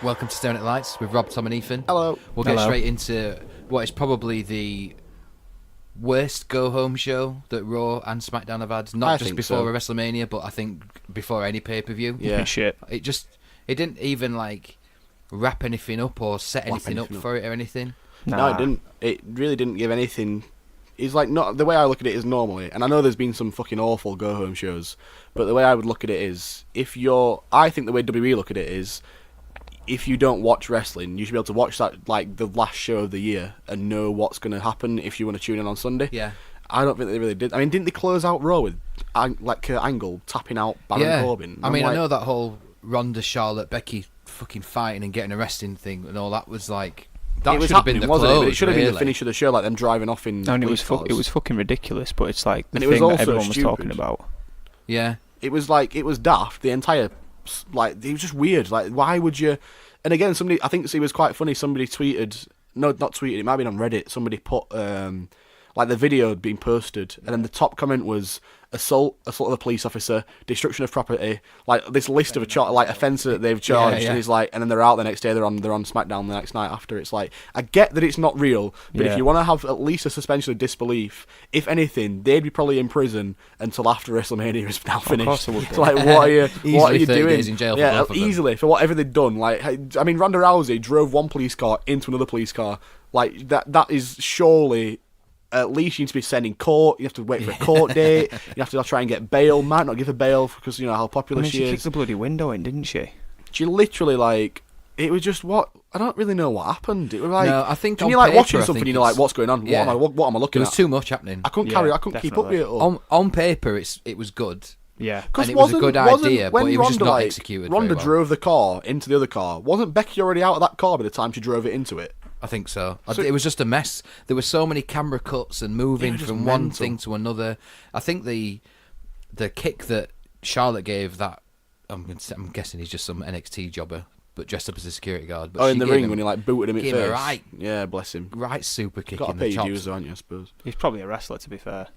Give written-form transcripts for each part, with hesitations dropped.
Welcome to Staring at Lights with Rob, Tom and Ethan. Hello. We'll get straight into what is probably the worst go-home show that Raw and SmackDown have had. Not just before a WrestleMania, but I think before any pay-per-view. Yeah. Shit. It didn't even, wrap anything up or set anything up for it or anything. Nah. No, it didn't. It really didn't give anything. It's not the way I look at it is normally, and I know there's been some fucking awful go-home shows, but the way I would look at it is, I think the way WWE look at it is, if you don't watch wrestling, you should be able to watch that, the last show of the year and know what's going to happen if you want to tune in on Sunday. Yeah. I don't think they really did. I mean, didn't they close out Raw with, Kurt Angle tapping out Baron Corbin? I mean, I know that whole Ronda, Charlotte, Becky fucking fighting and getting arrested thing and all that was that should have been the wasn't close, it? But it should have been really. the finish of the show, them driving off in. And it was fucking ridiculous, but it's like the And it was thing that also everyone was stupid. talking about. Yeah. It was daft. The entire, it was just weird. Why would you? And again, I think it was quite funny. Somebody tweeted, no, not tweeted. It might have been on Reddit. Somebody put the video had been posted, and then the top comment was assault of a police officer, destruction of property, this list of offence that they've charged, Yeah. and he's and then they're out the next day. They're on SmackDown the next night after. It's I get that it's not real, but if you want to have at least a suspension of disbelief, if anything, they'd be probably in prison until after WrestleMania is now finished. Of course it would be. So what are you 30 doing? days in jail for both of them. Easily for whatever they've done. I mean, Ronda Rousey drove one police car into another police car. That is surely. At least you need to be sent in court. You have to wait for a court date. You have to try and get bail. Might not give her bail because you know how popular she she is. kicked the bloody window in, didn't she? She literally it was just what I don't really know what happened. It was No, I think when on you're paper, watching I something, think you're it's- what's going on? Yeah. What am I looking There was at? too much happening. I couldn't keep up with it all. On paper, it was good. Yeah. And it was a good idea, but it was just not executed very Ronda well. drove the car into the other car. Wasn't Becky already out of that car by the time she drove it into it? I think so. It was just a mess. There were so many camera cuts and moving just from one mental. thing to another. I think the kick that Charlotte gave, that I'm guessing he's just some NXT jobber, but dressed up as a security guard. But In the ring when he booted him at gave face. him a right. Yeah, bless him. Right super kick Got to in pay the your chops. dues, aren't you? I suppose. He's probably a wrestler, to be fair.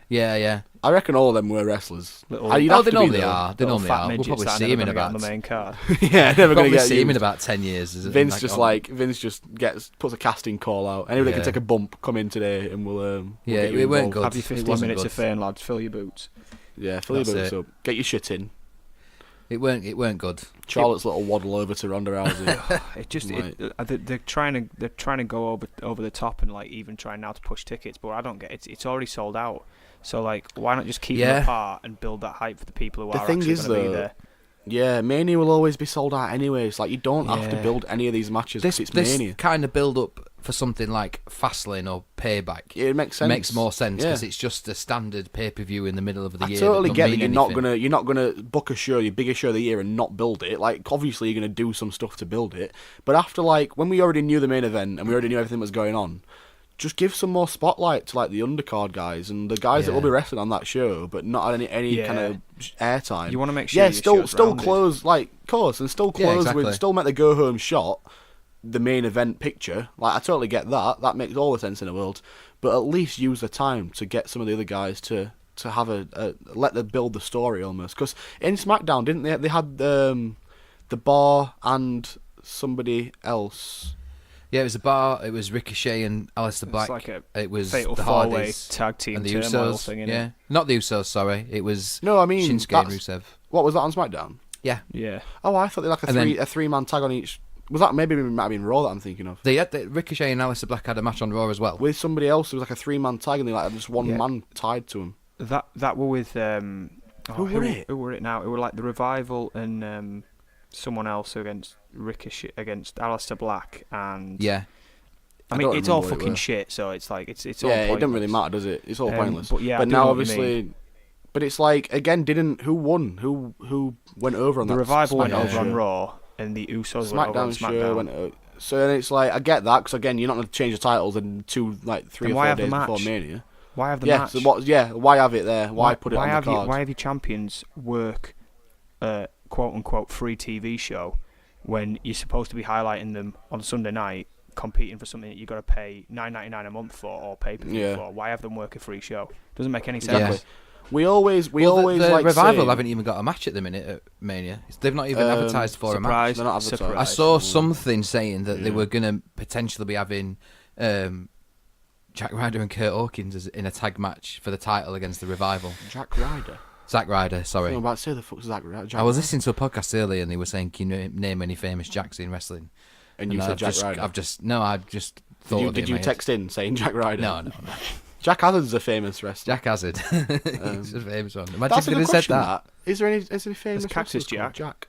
Yeah. I reckon all of them were wrestlers. They You'd have to be, normally though. are. They Little normally fat are. We'll midgets probably that are see him in never gonna about. get on the main card. Yeah, never going Probably to get see him in used. about 10 years. Vince puts a casting call out. Anybody that Yeah. can take a bump, come in today, and we'll Yeah, get you it weren't involved. good. Have your It 15 wasn't minutes good. of fame, lads. Fill your boots. Yeah, fill your That's boots it. up. Get your shit in. It weren't good. Charlotte's little waddle over to Ronda Rousey. It just Right. they're trying to go over the top and even trying now to push tickets, but I don't get it. It's already sold out. So why not just keep them apart and build that hype for the people who The are thing actually is, going to be though, there? Yeah, Mania will always be sold out anyway. It's you don't have to build any of these matches because it's Mania. This kind of build up for something like Fastlane or Payback. Yeah, it makes sense. Makes more sense Yeah. because it's just a standard pay-per-view in the middle of the year. I totally that get doesn't that mean you're not gonna book a show, your biggest show of the year, and not build it. Obviously, you're gonna do some stuff to build it. But after when we already knew the main event and we already knew everything that was going on, just give some more spotlight to the undercard guys and the guys that will be wrestling on that show, but not any kind of airtime. You want to make sure yeah, your still show's rounded. close course and still close exactly. with still make the go home shot the main event picture. I totally get that makes all the sense in the world, but at least use the time to get some of the other guys to have let them build the story almost, because in SmackDown didn't they had the Bar and somebody else. Yeah, it was a Bar. It was Ricochet and Aleister Black. It was was fatal the four-way Hardys tag team and the turmoil Usos. thing, innit? Yeah, not the Usos. Sorry, it was No, I mean Shinsuke and Rusev. What was that on SmackDown? Yeah, Yeah. Oh, I thought they had a three-man tag on each. Was that maybe it might have been Raw that I'm thinking of? they had Ricochet and Aleister Black had a match on Raw as well. With somebody else, it was a three-man tag, and they had just one man tied to him. That were with Who were it? Who were it now? It were the Revival and someone else against Ricochet against Aleister Black and Yeah, I mean, don't it's all remember what it fucking were. shit. So it's all Yeah, it pointless. doesn't really matter, does it? It's all pointless. But yeah, I but do now know what you obviously, mean. but it's again, who won? Who went over on The that? Revival went SmackDown over on show? Raw, and the Usos went over on SmackDown show SmackDown. went over. So then it's I get that, because again, you're not going to change the titles in 3 Then or why 4 have the days before match? Mania. Why have the Yeah, match? so why have it there? Why put it on the card? Why have your champions work a quote-unquote free TV show when you're supposed to be highlighting them on Sunday night, competing for something that you've got to pay $9.99 a month for or pay-per-view Yeah. for? Why have them work a free show? Doesn't make any sense. Exactly. We always the like Revival saying, haven't even got a match at the minute at Mania. They've not even advertised for a match. They're not advertised. I saw something saying that they were going to potentially be having Jack Ryder and Kurt Hawkins in a tag match for the title against the Revival. Zack Ryder, sorry. I'm about to say the fuck's Zack Ryder. I was listening to a podcast earlier and they were saying, can you name any famous Jacks in wrestling? And you said Jack Ryder. I just thought of it. Did you text in saying Jack Ryder? No. Jack Hazard's a famous wrestler. Jack Hazard. He's a famous one. Imagine That's if a they'd good have said question, that. Is there any famous Cactus wrestlers called Jack.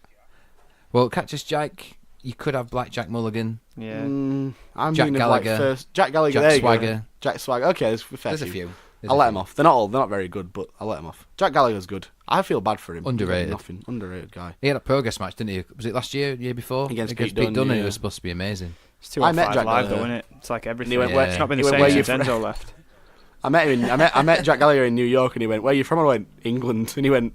Well, Cactus Jack, you could have Black Jack Mulligan. Yeah. I'm Jack thinking Gallagher. of like first Jack Gallagher. Jack there you go. Swagger. Jack Swagger. Okay, There's a few. I'll let him off. They're not very good, but I'll let them off. Jack Gallagher's good. I feel bad for him. Underrated. Nothing. Underrated guy. He had a progress match, didn't he? Was it last year before? Against Pete Dunne, Dunne, and yeah. it was supposed to be amazing. It's 205 Jack live, Gallagher. though, isn't it? It's like everything. he went, Yeah. It's not been the he went, same "Where you since from?" Enzo left. I met him. I met Jack Gallagher in New York, and he went, "Where are you from?" I went, "England." And he went,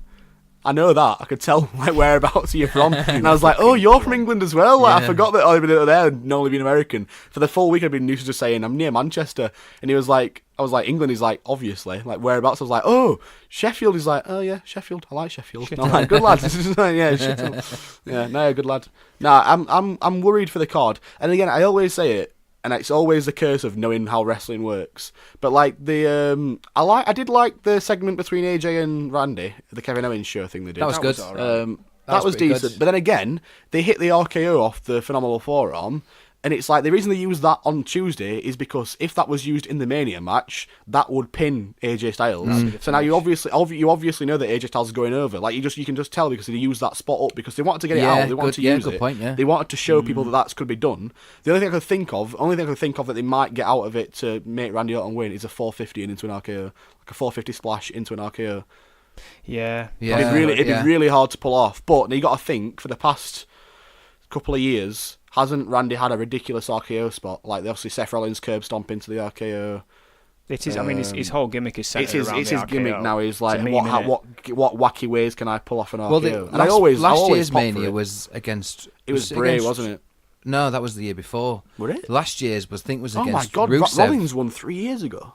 "I know that. I could tell like whereabouts you're from." And I was like, "Oh, you're from England as well." Like, Yeah. I forgot that I'd been over there and only been American. For the full week, I'd been used to just saying, "I'm near Manchester," and he was like, "I was like England." He's like, "Obviously, like whereabouts?" I was like, "Oh, Sheffield." He's like, "Oh yeah, Sheffield. I like Sheffield." And I'm like, "Good lad." Yeah, Sheffield. Yeah, no, good lad. No, I'm worried for the card. And again, I always say it. And it's always the curse of knowing how wrestling works. But like I did like the segment between AJ and Randy, the Kevin Owens show thing they did. That was good. That was pretty decent. good. But then again, they hit the RKO off the Phenomenal Forearm. And it's like the reason they used that on Tuesday is because if that was used in the Mania match, that would pin AJ Styles. So now you obviously know that AJ Styles is going over. Like you can just tell because they used that spot up because they wanted to get it out. They wanted to use good it. point, yeah. They wanted to show people that could be done. The only thing I could think of that they might get out of it to make Randy Orton win is a 450 and into an RKO, like a 450 splash into an RKO. Yeah. It'd be really hard to pull off. But you got to think for the past couple of years. Hasn't Randy had a ridiculous RKO spot? Like, obviously, Seth Rollins curb stomp into the RKO. It is. I mean, his whole gimmick is centered around It's the his RKO. gimmick now. Is like, It's a meme, what wacky ways can I pull off an RKO? Well, I always last year's pop for Mania it. was against. It was Bray, wasn't it? No, that was the year before. Was it? Last year's was against Oh my God! Rusev. Rollins won 3 years ago.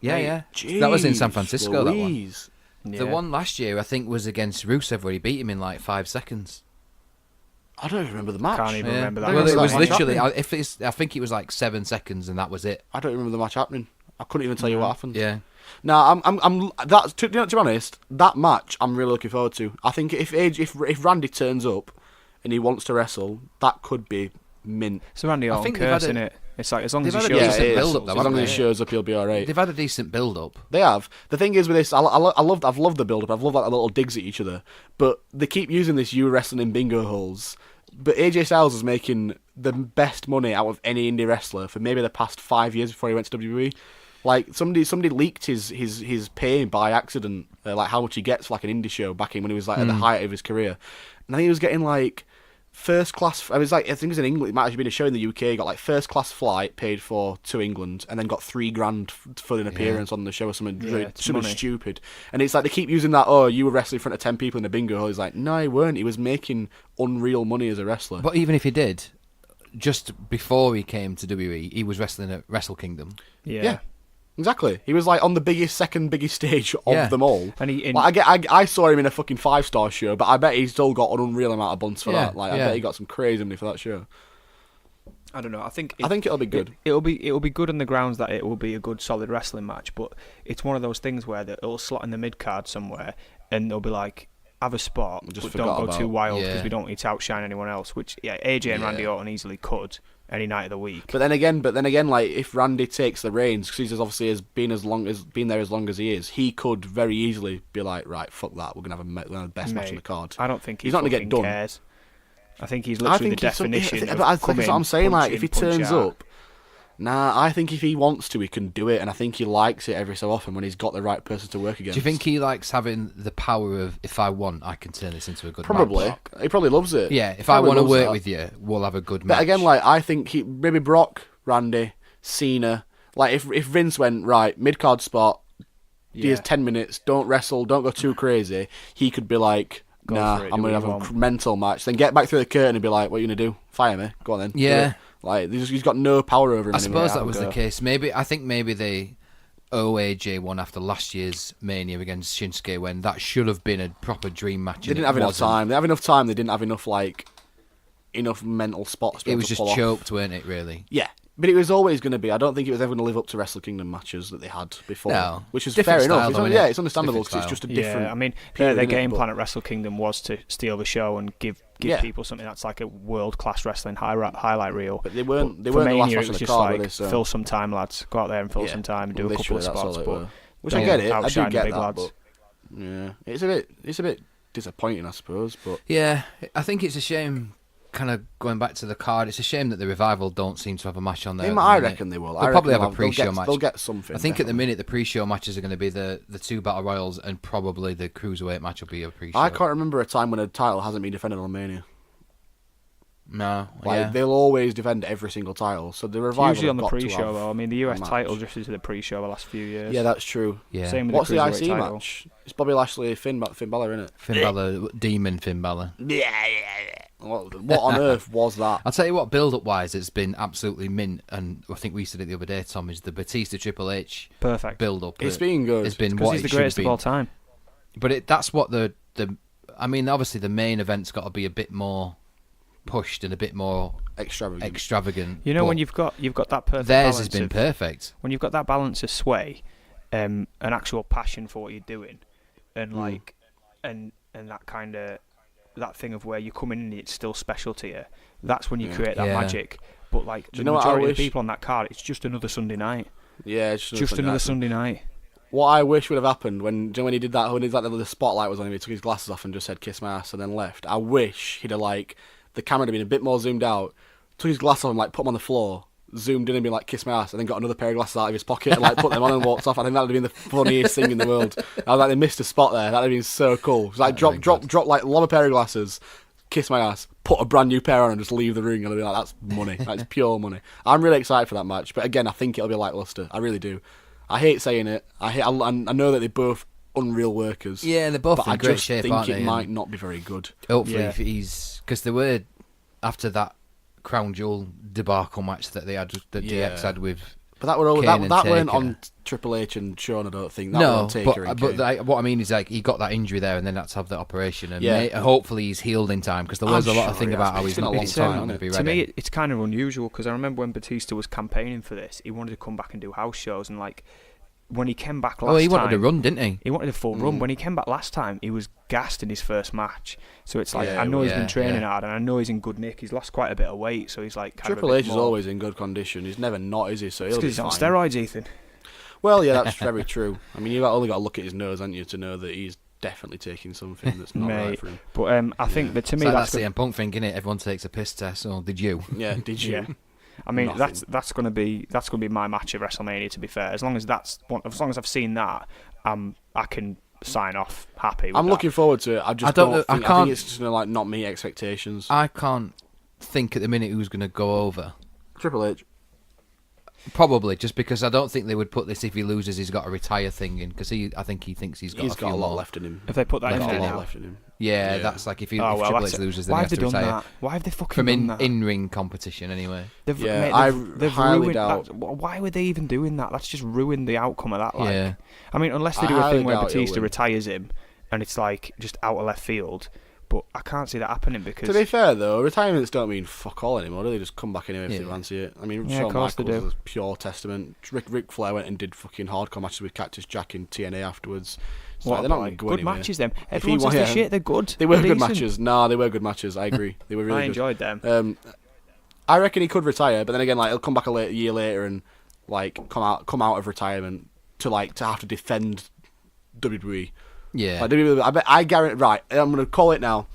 Yeah. Jeez, That was in San Francisco. Louise. That one. Yeah. The one last year, I think, was against Rusev, where he beat him in like 5 seconds. I don't even remember the match. Can't even remember that. Well, it was match literally. happening. I think it was like 7 seconds, and that was it. I don't remember the match happening. I couldn't even tell you what happened. Yeah. No, to be honest, that match I'm really looking forward to. I think if Randy turns up and he wants to wrestle, that could be mint. It's a Randy Orton think they've curse, had isn't it? It's like as long as they've he had a shows decent it is. build-up, though, As long haven't as he they? shows up, he'll be alright. They've had a decent build-up. They have. The thing is with this, I've loved the build-up. I've loved like the little digs at each other, but they keep using this "you wrestling in bingo holes." But AJ Styles is making the best money out of any indie wrestler for maybe the past 5 years before he went to WWE. Like somebody leaked his pay by accident, like how much he gets for like an indie show back in when he was like at the height of his career, and then he was getting like first class. I think it was in England. It might have been a show in the UK. He got like first class flight paid for to England, and then got $3,000 for an appearance on the show or something. it's Something money. stupid. And it's like they keep using that. Oh, you were wrestling in front of 10 people in a bingo hall. He's like, no, he weren't. He was making unreal money as a wrestler. But even if he did, just before he came to WWE, he was wrestling at Wrestle Kingdom. Yeah. Exactly. He was like on the second biggest stage of them all. And I saw him in a fucking 5-star show, but I bet he's still got an unreal amount of bunts for that. Like, I bet he got some crazy money for that show. I don't know. I think it'll be good. It'll be good on the grounds that it will be a good, solid wrestling match. But it's one of those things where it'll slot in the mid card somewhere, and they'll be like, have a spot, Just but forgot don't go too about- wild because Yeah. we don't need to outshine anyone else. Which AJ and Randy Orton easily could any night of the week. But then again, like if Randy takes the reins, because he's obviously been there as long as he is, he could very easily be like, right, fuck that, we're gonna have the best match on the card. I don't think He's not gonna get done. Cares. I think he's literally the definition. But I think that's what I'm saying. Like, if he turns up, Nah, I think if he wants to, he can do it, and I think he likes it every so often when he's got the right person to work against. Do you think he likes having the power of, if I want, I can turn this into a good Probably. match? He probably loves it. Yeah, if Probably I want to loves work that. with you, we'll have a good match. But again, like, I think maybe Brock, Randy, Cena. Like, if Vince went, right, mid-card spot, here's 10 minutes, don't wrestle, don't go too crazy, he could be like, Go nah, for it, I'm do going to what have you a mental match. Then get back through the curtain and be like, what are you going to do? Fire me. Go on then. Do Yeah. it. Like, he's got no power over him I anymore. suppose that was the case. I think maybe they owe AJ one after last year's Mania against Shinsuke when that should have been a proper dream match. They didn't have enough time. They have enough time. They didn't have enough enough mental spots. It was just choked, weren't it? Really? Yeah. But it was always going to be. I don't think it was ever going to live up to Wrestle Kingdom matches that they had before. No. Which is fair enough. It's understandable because it's just a different. Yeah, I mean, their game plan at Wrestle Kingdom was to steal the show and give people something that's like a world class wrestling highlight reel. But they weren't the last match on the card. Like, fill some time, lads. Go out there and fill some time and do a couple of spots. Which I get it. I do get big that. Lads. But, yeah, it's a bit disappointing, I suppose. But yeah, I think it's a shame. Kind of going back to the card, it's a shame that the Revival don't seem to have a match on there. I reckon they will. They'll probably have a pre-show match. They'll get something. I think at the minute the pre-show matches are going to be the two Battle Royals, and probably the Cruiserweight match will be a pre-show. I can't remember a time when a title hasn't been defended on Mania. No, they'll always defend every single title. So the Revival usually on the pre-show though. I mean, the US title drifted to the pre-show the last few years. Yeah, that's true. Yeah. Same with What's the IC title. match? It's Bobby Lashley, Finn Balor, isn't it? Finn Balor, Demon Finn Balor. Yeah. What on earth was that? I'll tell you what, build-up wise, it's been absolutely mint, and I think we said it the other day, Tom, is the Batista Triple H perfect build-up. It's been good. It's been because what he's the it should greatest have of been. all time. But that's what I mean, obviously the main event's got to be a bit more pushed and a bit more extravagant. You know, when you've got that perfect theirs balance has been perfect. When you've got that balance of sway, an actual passion for what you're doing, and and that kind of that thing of where you come in and it's still special to you. That's when you create that magic. But the majority of people on that card, it's just another Sunday night. Yeah, it's just another Sunday night. What I wish would have happened when he did that, when the spotlight was on him, he took his glasses off and just said "kiss my ass" and then left. I wish he'd have the camera had been a bit more zoomed out, took his glasses off and put them on the floor, zoomed in and been "kiss my ass," and then got another pair of glasses out of his pocket and put them on and walked off. I think that would have been the funniest thing in the world. I was they missed a spot there. That would have been so cool. It was drop lob a pair of glasses, kiss my ass, put a brand new pair on and just leave the ring, and I'd be that's money. That's pure money. I'm really excited for that match, but again, I think it'll be lackluster. I really do. I hate saying it. I know that they're both unreal workers. Yeah, they're both in great shape, aren't I they? think it might not be very good. Hopefully, if he's because they were after that Crown Jewel debacle match that they had that DX had with. But that weren't on Triple H and Shawn. I don't think. But what I mean is he got that injury there, and then had to have the operation, and hopefully he's healed in time because there was a lot of thing about how he's not going to be ready. To me, it's kind of unusual because I remember when Batista was campaigning for this, he wanted to come back and do house shows, and when he came back last time... he wanted a run, didn't he? He wanted a full run. When he came back last time, he was gassed in his first match. So it's I know he's been training hard, and I know he's in good nick. He's lost quite a bit of weight, so he's Triple H is always in good condition. He's never not, is he? So he'll be fine. He's on steroids, Ethan. Well, yeah, that's very true. I mean, you've only got to look at his nose, haven't you, to know that he's definitely taking something that's not right for him. But I think that to me... that's the CM Punk thing, isn't it? Everyone takes a piss test, or did you? Yeah, did you? Yeah. I mean, that's going to be my match at WrestleMania. To be fair, as long as I've seen that, I can sign off happy. I'm looking forward to it. I think it's just going to not meet expectations. I can't think at the minute who's going to go over. Triple H. Probably, just because I don't think they would put this if he loses, he's got to retire thing in, because I think he thinks he's got a lot left in him. If they put that left in him. Yeah, that's if Triple H loses, then he has to retire. That? Why have they fucking from done that? in-ring competition anyway? They've highly ruined doubt. That. Why would they even doing that? That's just ruined the outcome of that. Yeah. I mean, unless they do a thing where Batista retires him, and it's just out of left field. But I can't see that happening because... To be fair, though, retirements don't mean fuck all anymore, do they? Just come back anyway if they fancy it. I mean, Shawn Michaels was pure testament. Ric Flair went and did fucking hardcore matches with Cactus Jack in TNA afterwards. They're not going to go good anywhere. Matches, them. Everyone says they're shit, they're good. They were good matches. No, they were good matches, I agree. They were really good. I enjoyed them. I reckon he could retire, but then again, he'll come back a year later and come out of retirement to have to defend WWE. Yeah. I guarantee. Right, I'm going to call it now.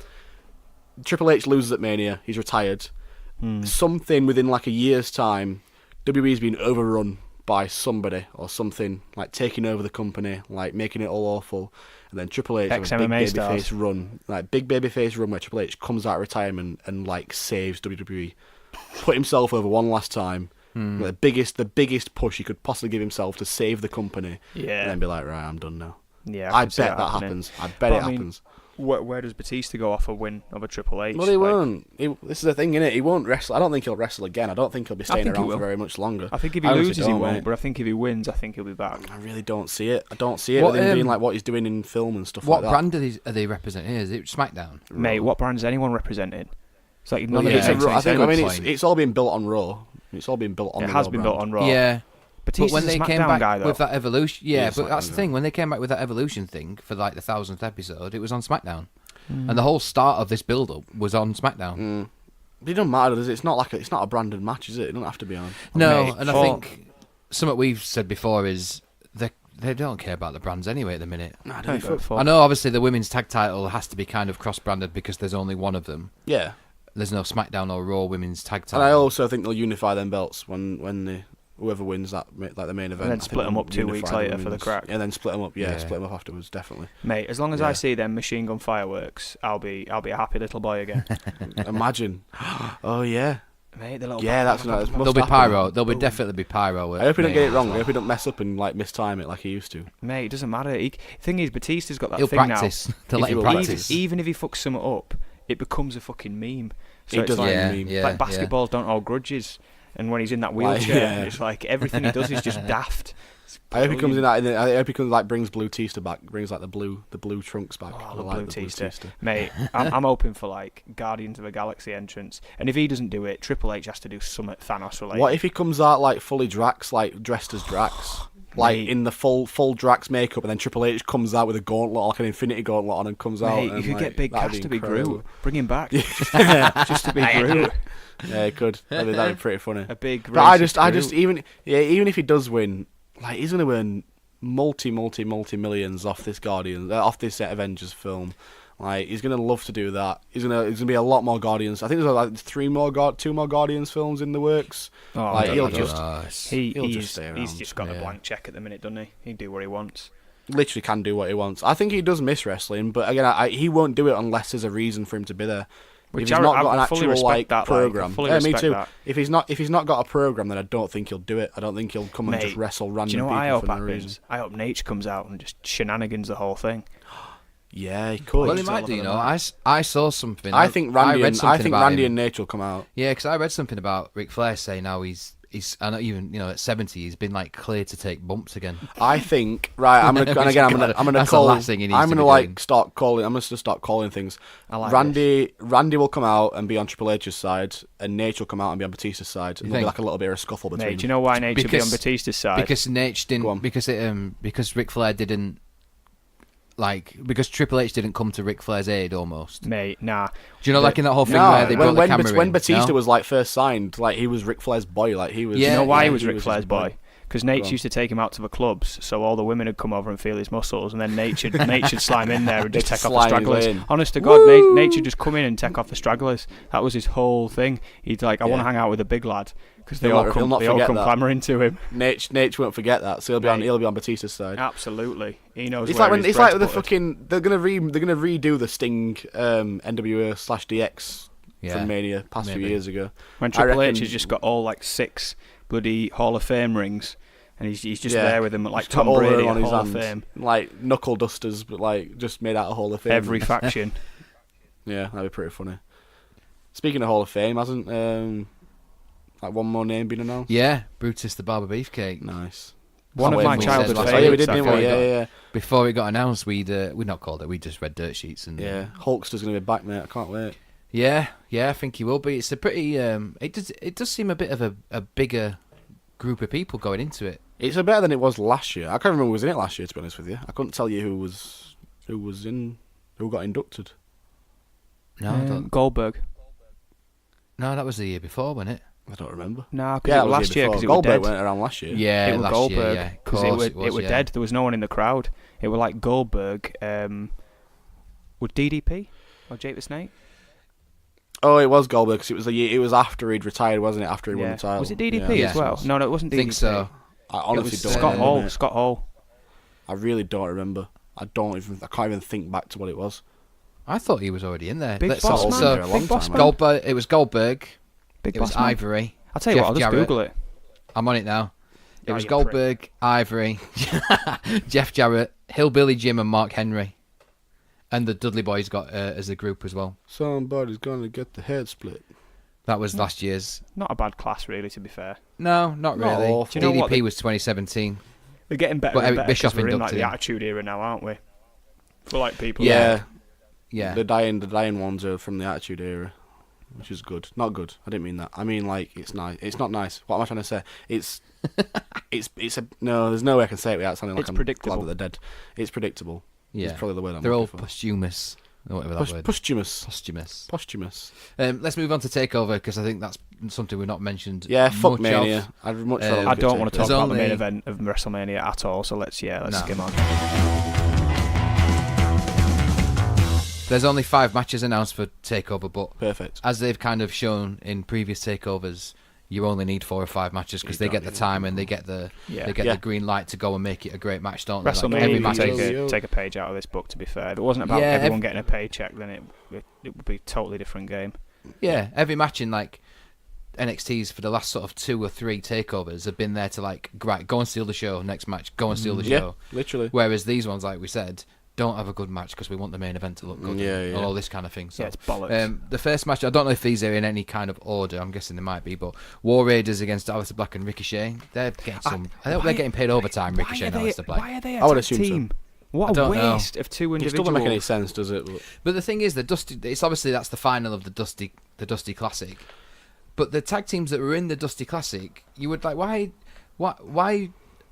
Triple H loses at Mania. He's retired. Something within a year's time, WWE's been overrun by somebody or something, taking over the company, making it all awful. And then Triple H has a big babyface run, big babyface run where Triple H comes out of retirement and saves WWE, put himself over one last time. The biggest push he could possibly give himself to save the company. Yeah. And then be right, I'm done now. Yeah, I bet that happens. I bet it happens. Where does Batista go off a win of a Triple H? Well, he won't. This is the thing, innit? He won't wrestle. I don't think he'll wrestle again. I don't think he'll be staying around for very much longer. I think if he loses, he won't. But I think if he wins, I think he'll be back. I really don't see it. I don't see it with him being like what he's doing in film and stuff like that. What brand are they representing? Is it SmackDown? Mate, what brand is anyone representing? It's like it's all been built on Raw. It's all been built on. It has been built on Raw. Yeah. Batista's but when they came back guy, with that Evolution, but that's the thing. When they came back with that Evolution thing for like the 1000th episode, it was on SmackDown, and the whole start of this build-up was on SmackDown. But it doesn't matter, does it? It's not a branded match, is it? It doesn't have to be on. No, and I think something we've said before is they don't care about the brands anyway at the minute. Nah, don't give a fuck. I know, obviously, the women's tag title has to be kind of cross-branded because there's only one of them. Yeah. There's no SmackDown or Raw women's tag title. And I also think they'll unify them belts when whoever wins that, like the main event, and then split them up 2 weeks later for the crack. Yeah, then split them up. Yeah, split them up afterwards, definitely. Mate, as long as I see them machine gun fireworks, I'll be a happy little boy again. Imagine. Oh yeah. Mate, the little there'll be pyro. There'll definitely be pyro. I hope he don't get it wrong. I hope he don't mess up and like mistime it like he used to. Mate, it doesn't matter. Thing is, Batista's got that He'll thing practice. now. They'll let him practice. Even if he fucks something up, it becomes a fucking meme. So it does like a meme. Like basketballs don't hold grudges. And when he's in that wheelchair, it's like everything he does is just daft. I hope he comes in that. I hope he comes like brings Blue Tista back, brings like the blue trunks back. Oh, the Blue Tista, mate. I'm hoping for like Guardians of the Galaxy entrance, and if he doesn't do it, Triple H has to do something Thanos related. What if he comes out like fully Drax, like dressed as Drax, like in the full Drax makeup, and then Triple H comes out with a gauntlet, like an Infinity Gauntlet on, and comes out. You could get Big Cass to be Groot. Bring him back, just to be Groot. Yeah, it could. That'd be pretty funny. A big. But I just even if he does win, like he's gonna win multi millions off this Avengers film. Like he's gonna love to do that. He's gonna be a lot more Guardians. I think there's like 2 more Guardians films in the works. Oh, like he'll just stay around. He's just got a blank check at the minute, doesn't he? He can do what he wants. Literally can do what he wants. I think he does miss wrestling, but again, he won't do it unless there's a reason for him to be there. If he's not got an actual program, me too. That. If he's not got a program, then I don't think he'll do it. I don't think he'll come and just wrestle random people. Do you know what for no reason. I hope Nate comes out and just shenanigans the whole thing. Yeah, he could. Well, he might do. You know, I saw something. I think Randy and Nate will come out. Yeah, because I read something about Ric Flair saying how he's and even at 70 he's been like cleared to take bumps again. I think I'm gonna start calling things. Randy will come out and be on Triple H's side, and Nate will come out and be on Batista's side, and there'll be like a little bit of a scuffle between them. Do you know why Nate should be on Batista's side? Because Nate didn't. Because Ric Flair didn't. Because Triple H didn't come to Ric Flair's aid almost. Mate, nah. Do you know, like in that whole thing where they brought the camera in? When Batista was like first signed, like he was Ric Flair's boy. Like he was. Yeah, you know why he was Ric Flair's boy? Because Nate used to take him out to the clubs, so all the women would come over and feel his muscles, and then Nate should slime in there and just take off the stragglers. Honest to God, Nate should just come in and take off the stragglers. That was his whole thing. He'd like, I want to hang out with a big lad. Because they all come clamouring to him. Nate won't forget that, so he'll be on Batista's side. Absolutely, he knows. It's like the fucking they're gonna redo the Sting NWO/DX from Mania few years ago. When Triple H has just got all like 6 bloody Hall of Fame rings, and he's just there with them like Tom Brady on his Hall of Fame, like knuckle dusters, but like just made out of Hall of Fame. Every faction. Yeah, that'd be pretty funny. Speaking of Hall of Fame, hasn't like one more name been announced? Yeah, Brutus the Barber Beefcake. Nice. One of my childhood favourites. Yeah, we did, didn't we? Yeah. Before it got announced, we'd not called it. We just read dirt sheets and Hulkster's gonna be back, mate. I can't wait. Yeah, I think he will be. It's a pretty. It does seem a bit of a bigger group of people going into it. It's better than it was last year. I can't remember who was in it last year. To be honest with you, I couldn't tell you who got inducted. No, Goldberg. No, that was the year before, wasn't it? I don't remember. No, because it was last year. Because Goldberg went around last year. Yeah, it was last Goldberg. Year, because it was dead. There was no one in the crowd. It was like Goldberg. Would DDP or Jake the Snake? Oh, it was Goldberg because it was after he'd retired, wasn't it? After he won the title. Was it DDP as well? No, it wasn't DDP. I think so. I honestly don't Scott remember. Hall. Scott Hall. I really don't remember. I can't even think back to what it was. I thought he was already in there. Big Boss Man. Big Boss Man. Goldberg. It was Goldberg. Big it was Boss Man. Ivory. I'll tell you what. I'll just Google it. I'm on it now. It was Goldberg, Ivory, Jeff Jarrett, Hillbilly Jim, and Mark Henry. And the Dudley Boys got as a group as well. Somebody's gonna get the head split. That was last year's. Not a bad class, really, to be fair. No, not really. awful. Do you know DDP was 2017. We're getting better But and Eric better Bischoff 'cause we're in like inducted the him. Attitude Era now, aren't we? For like people. Yeah. The dying ones are from the Attitude Era, which is good. Not good. I didn't mean that. I mean like it's nice. It's not nice. What am I trying to say? It's no. There's no way I can say it without sounding like It's I'm predictable. glad that they're dead. It's predictable. Yeah. It's probably the word I'm They're all looking for. posthumous. Or whatever that word. Posthumous. Posthumous. Let's move on to TakeOver because I think that's something we've not mentioned. Yeah, fuck much Mania. of. I'd much rather. I don't want to talk There's about the main only- event of WrestleMania at all, so let's No. skim on. There's only 5 matches announced for TakeOver, but Perfect. as they've kind of shown in previous TakeOvers, you only need 4 or 5 matches because they get the time and they get the the green light to go and make it a great match, don't they? Like, WrestleMania every would match take a page out of this book, to be fair. If it wasn't about everyone getting a paycheck, then it would be a totally different game. Yeah, every match in like NXT's for the last sort of 2 or 3 takeovers have been there to like, right, go and steal the show, next match, go and steal the show. Literally. Whereas these ones, like we said, don't have a good match because we want the main event to look good. Yeah. And all this kind of thing. So, it's bollocks. the first match, I don't know if these are in any kind of order. I'm guessing they might be, but War Raiders against Aleister Black and Ricochet. They're getting some. I hope they're getting paid overtime. Ricochet and Aleister Black. Why are they I would a assume team? so. What I a don't know. waste of 2 It individuals. still doesn't make any sense, does it? But the thing is, it's obviously that's the final of the Dusty Classic. But the tag teams that were in the Dusty Classic, you would like, why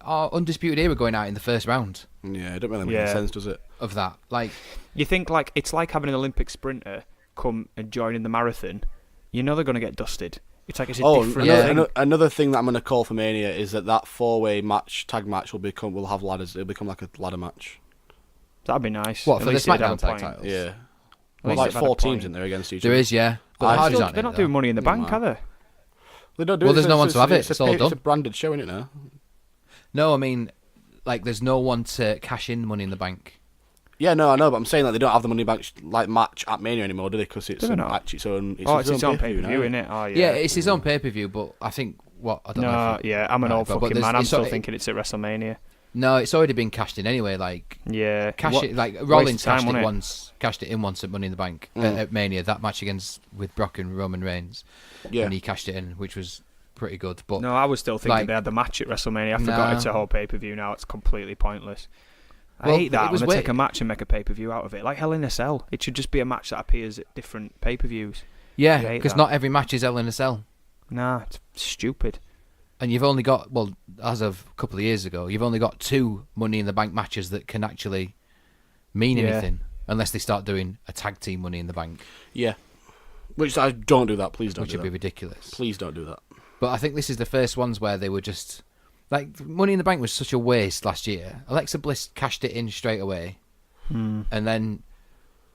are Undisputed Era going out in the first round? Yeah, it don't really make any sense, does it? Of that, like, You think like it's like having an Olympic sprinter come and join in the marathon. You know they're going to get dusted. It's like it's a different thing. Another thing that I'm going to call for Mania is that 4-way tag match will have ladders. It'll become like a ladder match. That'd be nice. What, At for the least it'd have SmackDown a tag point. titles? Yeah. Well, Like they've had a 4 teams point. in there against each there other. is, yeah. But I the Hardys still- aren't They're in not it, doing though. Money in the Bank, Doesn't are they? They don't do Well, it. there's no one to have it. It's all It's a done. branded show, isn't it now? No, I mean, like, there's no one to cash in Money in the Bank. Yeah, no, I know, but I'm saying that they don't have the Money Bank match at Mania anymore, do they? Because it's Do they an, not? actually its own. It's its own pay-per-view, isn't it? Oh, Yeah, it's his own pay-per-view, but I think I don't know. No, if yeah, I'm an Right, old but fucking there's- man. I'm it's still al- thinking it's at WrestleMania. No, it's already been cashed in anyway. Like, Yeah. Rollins time, cashed wasn't it it? once, cashed it in once at Money in the Bank at Mania. That match with Brock and Roman Reigns, Yeah. and he cashed it in, which was pretty good. But No, I was still thinking like- they had the match at WrestleMania. I forgot No. it's a whole pay-per-view now. It's completely pointless. Well, I hate that it was when they weird. take a match and make a pay-per-view out of it. Like Hell in a Cell. It should just be a match that appears at different pay-per-views. I yeah, hate because that. not every match is Hell in a Cell, Nah, it's stupid. and you've only got, well, as of a couple of years ago, you've only got 2 Money in the Bank matches that can actually mean Yeah. anything, unless they start doing a tag team Money in the Bank, Yeah. Which I don't do that. Please don't which do would be that. ridiculous. Please don't do that. But I think this is the first ones where they were just like, Money in the Bank was such a waste last year. Alexa Bliss cashed it in straight away, and then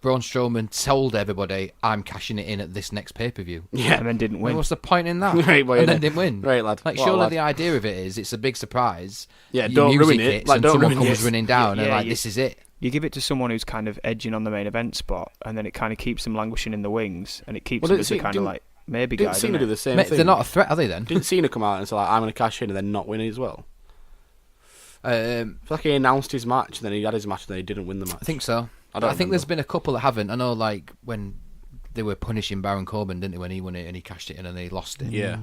Braun Strowman told everybody, "I'm cashing it in at this next pay-per-view." Yeah. And then didn't Well, win. what's the point in that? Right, well, and yeah. then didn't win. Right, lad. Like, What a surely lad. the idea of it is it's a big surprise. Yeah, Your don't music ruin it. hits Like, and don't someone ruin comes it. running down, and Yeah, like, you- this is it. You give it to someone who's kind of edging on the main event spot, and then it kind of keeps them languishing in the wings, and it keeps Well, them didn't as a see- kind of didn't- like maybe Didn't guy. Cena doesn't do it? the same Mate, thing? they're not a threat, are they? Then Didn't Cena come out and say, like, I'm going to cash in and then not win as well? I feel like he announced his match, and then he had his match, and then he didn't win the match. I think so. I don't think there's remember. been a couple that haven't. I know, like when they were punishing Baron Corbin, didn't they? When he won it and he cashed it in and they lost it. Yeah.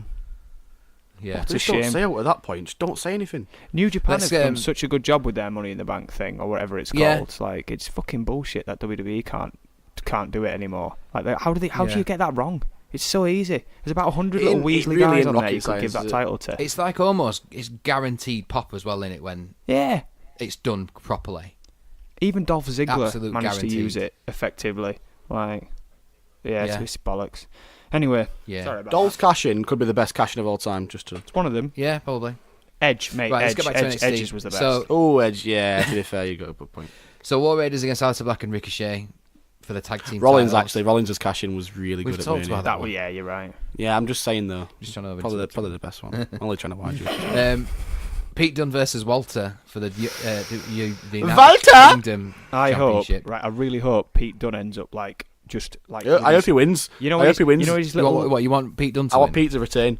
Yeah. It's a Just don't shame. say out at that point. Just don't say anything. New Japan Let's, have done such a good job with their Money in the Bank thing, or whatever it's called. Yeah. It's like it's fucking bullshit that WWE can't do it anymore. Like, how do Yeah. you get that wrong? It's so easy. There's about 100 It little ain't- Weasley it really guys ain't on there rocket you could give science, that is it? title to. It's like it's guaranteed pop as well in it when Yeah. it's done properly. Even Dolph Ziggler Absolute managed to use guaranteed. it effectively. Like, yeah, Yeah. it's bollocks. Anyway, Yeah. sorry about Dolph's that. cash in could be the best cash in of all time. Just to. It's one of them. Yeah, probably. Edge, mate. Right, let's Edge. get back to NXT. Edge's was the best. So, Oh, Edge. Yeah, to be fair, you got a good point. War Raiders against Aleister Black and Ricochet for the tag team. Rollins titles. Rollins' cash in was really We've good at talked Mania. about that one. yeah, you're right. Yeah, I'm just saying though. Just trying to Probably the best one. I'm only trying to watch it. Pete Dunne versus Walter for the United Walter! Kingdom I hope. Championship. Right, I really hope Pete Dunne ends up like just like. I hope he wins. You know, I hope he wins. You know his You little want, you want Pete Dunne to I want win? Pete to retain.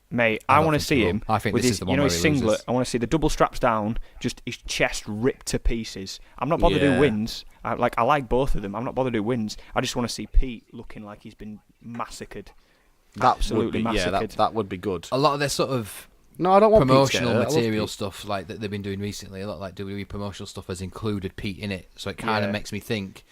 mate. I I don't want to think see he will. him. I think with this his, is the one you know, where his he loses. singlet. I want to see the double straps down, just his chest ripped to pieces. I'm not bothered Yeah. who wins. I like both of them. I'm not bothered who wins. I just want to see Pete looking like he's been massacred. Absolutely massacred. That would be good. A lot of their sort of No, I don't want promotional Pete to get hurt. material stuff like that they've been doing recently, a lot like WWE promotional stuff has included Pete in it, so it kind of makes me think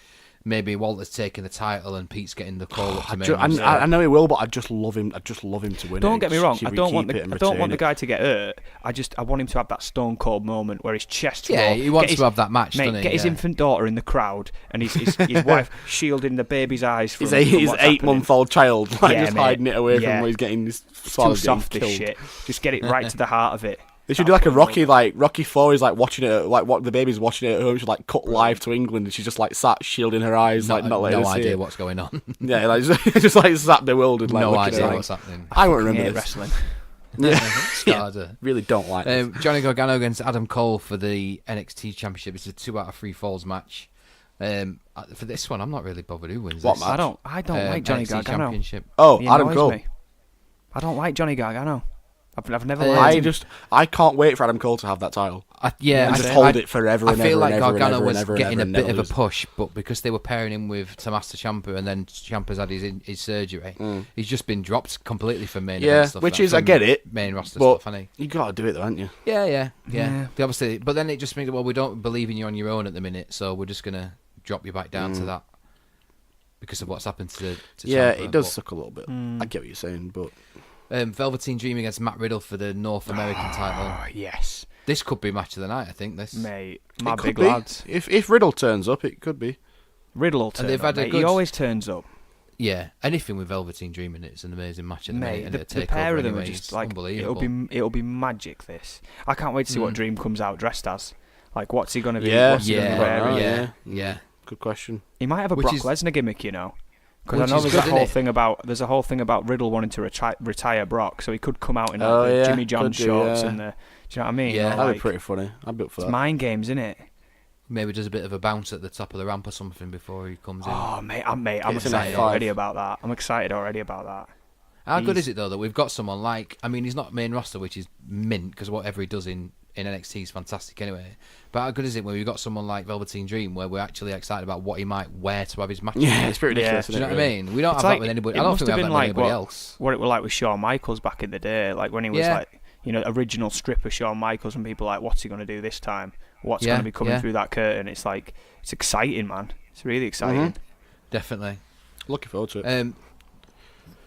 maybe Walter's taking the title and Pete's getting the call up to main roster. I know he will, but I just love him. I just love him to win. Don't get me wrong. I don't want the guy to get hurt. I want him to have that Stone Cold moment where his chest. Yeah, he wants to have that match. Mate, doesn't he? Get his infant daughter in the crowd and his wife shielding the baby's eyes from his 8-month-old child, hiding it away from where he's getting this. Too soft, this shit. Just get it right to the heart of it. They should do like a Rocky, like Rocky 4 is like watching it, like what the baby's watching it at home. Should like cut live to England, and she's just like sat shielding her eyes, not letting her see idea it. What's going on. Yeah, like just like sat bewildered, like no looking idea at what's happening. I won't remember this. Wrestling. Yeah, really don't like this. Johnny Gargano against Adam Cole for the NXT Championship. It's a 2 out of 3 falls match. For this one, I'm not really bothered who wins. What this. match? I don't like Johnny NXT Gargano. Championship. Oh, He Adam annoys Cole. me. I don't like Johnny Gargano. I've never liked him. I can't wait for Adam Cole to have that title. I just hold it forever and I feel ever like and ever Gargano and was ever and getting ever and a bit never of a lose. push, but because they were pairing him with Tommaso Ciampa and then Ciampa's had his surgery, he's just been dropped completely from main event stuff. Which like, is, I get it, main roster but stuff, hasn't you got to do it though, haven't you? he? Yeah. They obviously, but then it just means, well, we don't believe in you on your own at the minute, so we're just gonna drop you back down to that because of what's happened to Yeah, Ciampa, it does but- suck a little bit. I get what you're saying, but Velveteen Dream against Matt Riddle for the North American title. Oh, yes. This could be match of the night, I think. This Mate, my it could big be. lads. If Riddle turns up, it could be. Riddle will turn they've up, had a mate. good- He always turns up. Yeah, anything with Velveteen Dream in it's an amazing match at the minute, Mate, and the it'll take pair over of them anyway. are just It's like unbelievable. it'll be magic. This I can't wait to see what Dream comes out dressed as. Like, what's he gonna be? Yeah, what's he gonna be wearing? yeah. Good question. He might have a Which Brock is- Lesnar gimmick, you know. Because I Which know is there's good, a whole innit? thing about Riddle wanting to retire Brock, so he could come out in like, Oh, the yeah, Jimmy John could do, shorts yeah. and the. Do you know what I mean? Yeah. Or, That'd be like, pretty funny. I'd be up for it's that. mind games, isn't it? Maybe does a bit of a bounce at the top of the ramp or something before he comes in. Oh, mate, I'm It's in excited F5. already about that. I'm excited already about that. How good he's- is it though that we've got someone like? I mean, he's not main roster, which is mint because whatever he does in NXT is fantastic anyway. But how good is it when we've got someone like Velveteen Dream, where we're actually excited about what he might wear to have his match? Yeah, it's pretty ridiculous. Do you know isn't what it, I mean? We don't It's have like- that with anybody. it I don't must think we have have that been with like anybody what- else. What it was like with Shawn Michaels back in the day, like when he was Yeah. like, original stripper Shawn Michaels, and people were like, what's he going to do this time? What's Yeah, going to be coming yeah. through that curtain? It's like, it's exciting, man. It's really exciting. Definitely. Looking forward to it.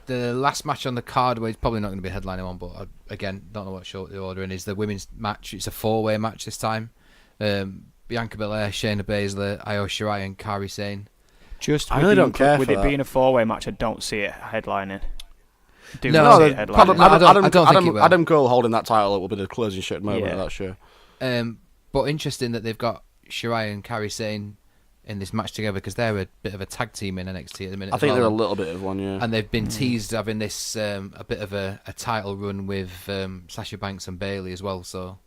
The last match on the card, where it's probably not going to be a headlining one, but I, again, don't know what short the ordering is. The women's match. It's a 4-way match this time. Bianca Belair, Shayna Baszler, Io Shirai, and Kairi Sane. Just I with really the don't care with for it that. being a 4-way match, I don't see it headlining. Do No, not see no, it headlining. I don't think it will. Adam Cole holding that title will be the closing shot moment Yeah. of that show. But interesting that they've got Shirai and Kairi Sane in this match together because they're a bit of a tag team in NXT at the minute. I as think well. they're a little bit of one, yeah. And they've been teased having this a bit of a title run with Sasha Banks and Bayley as well, so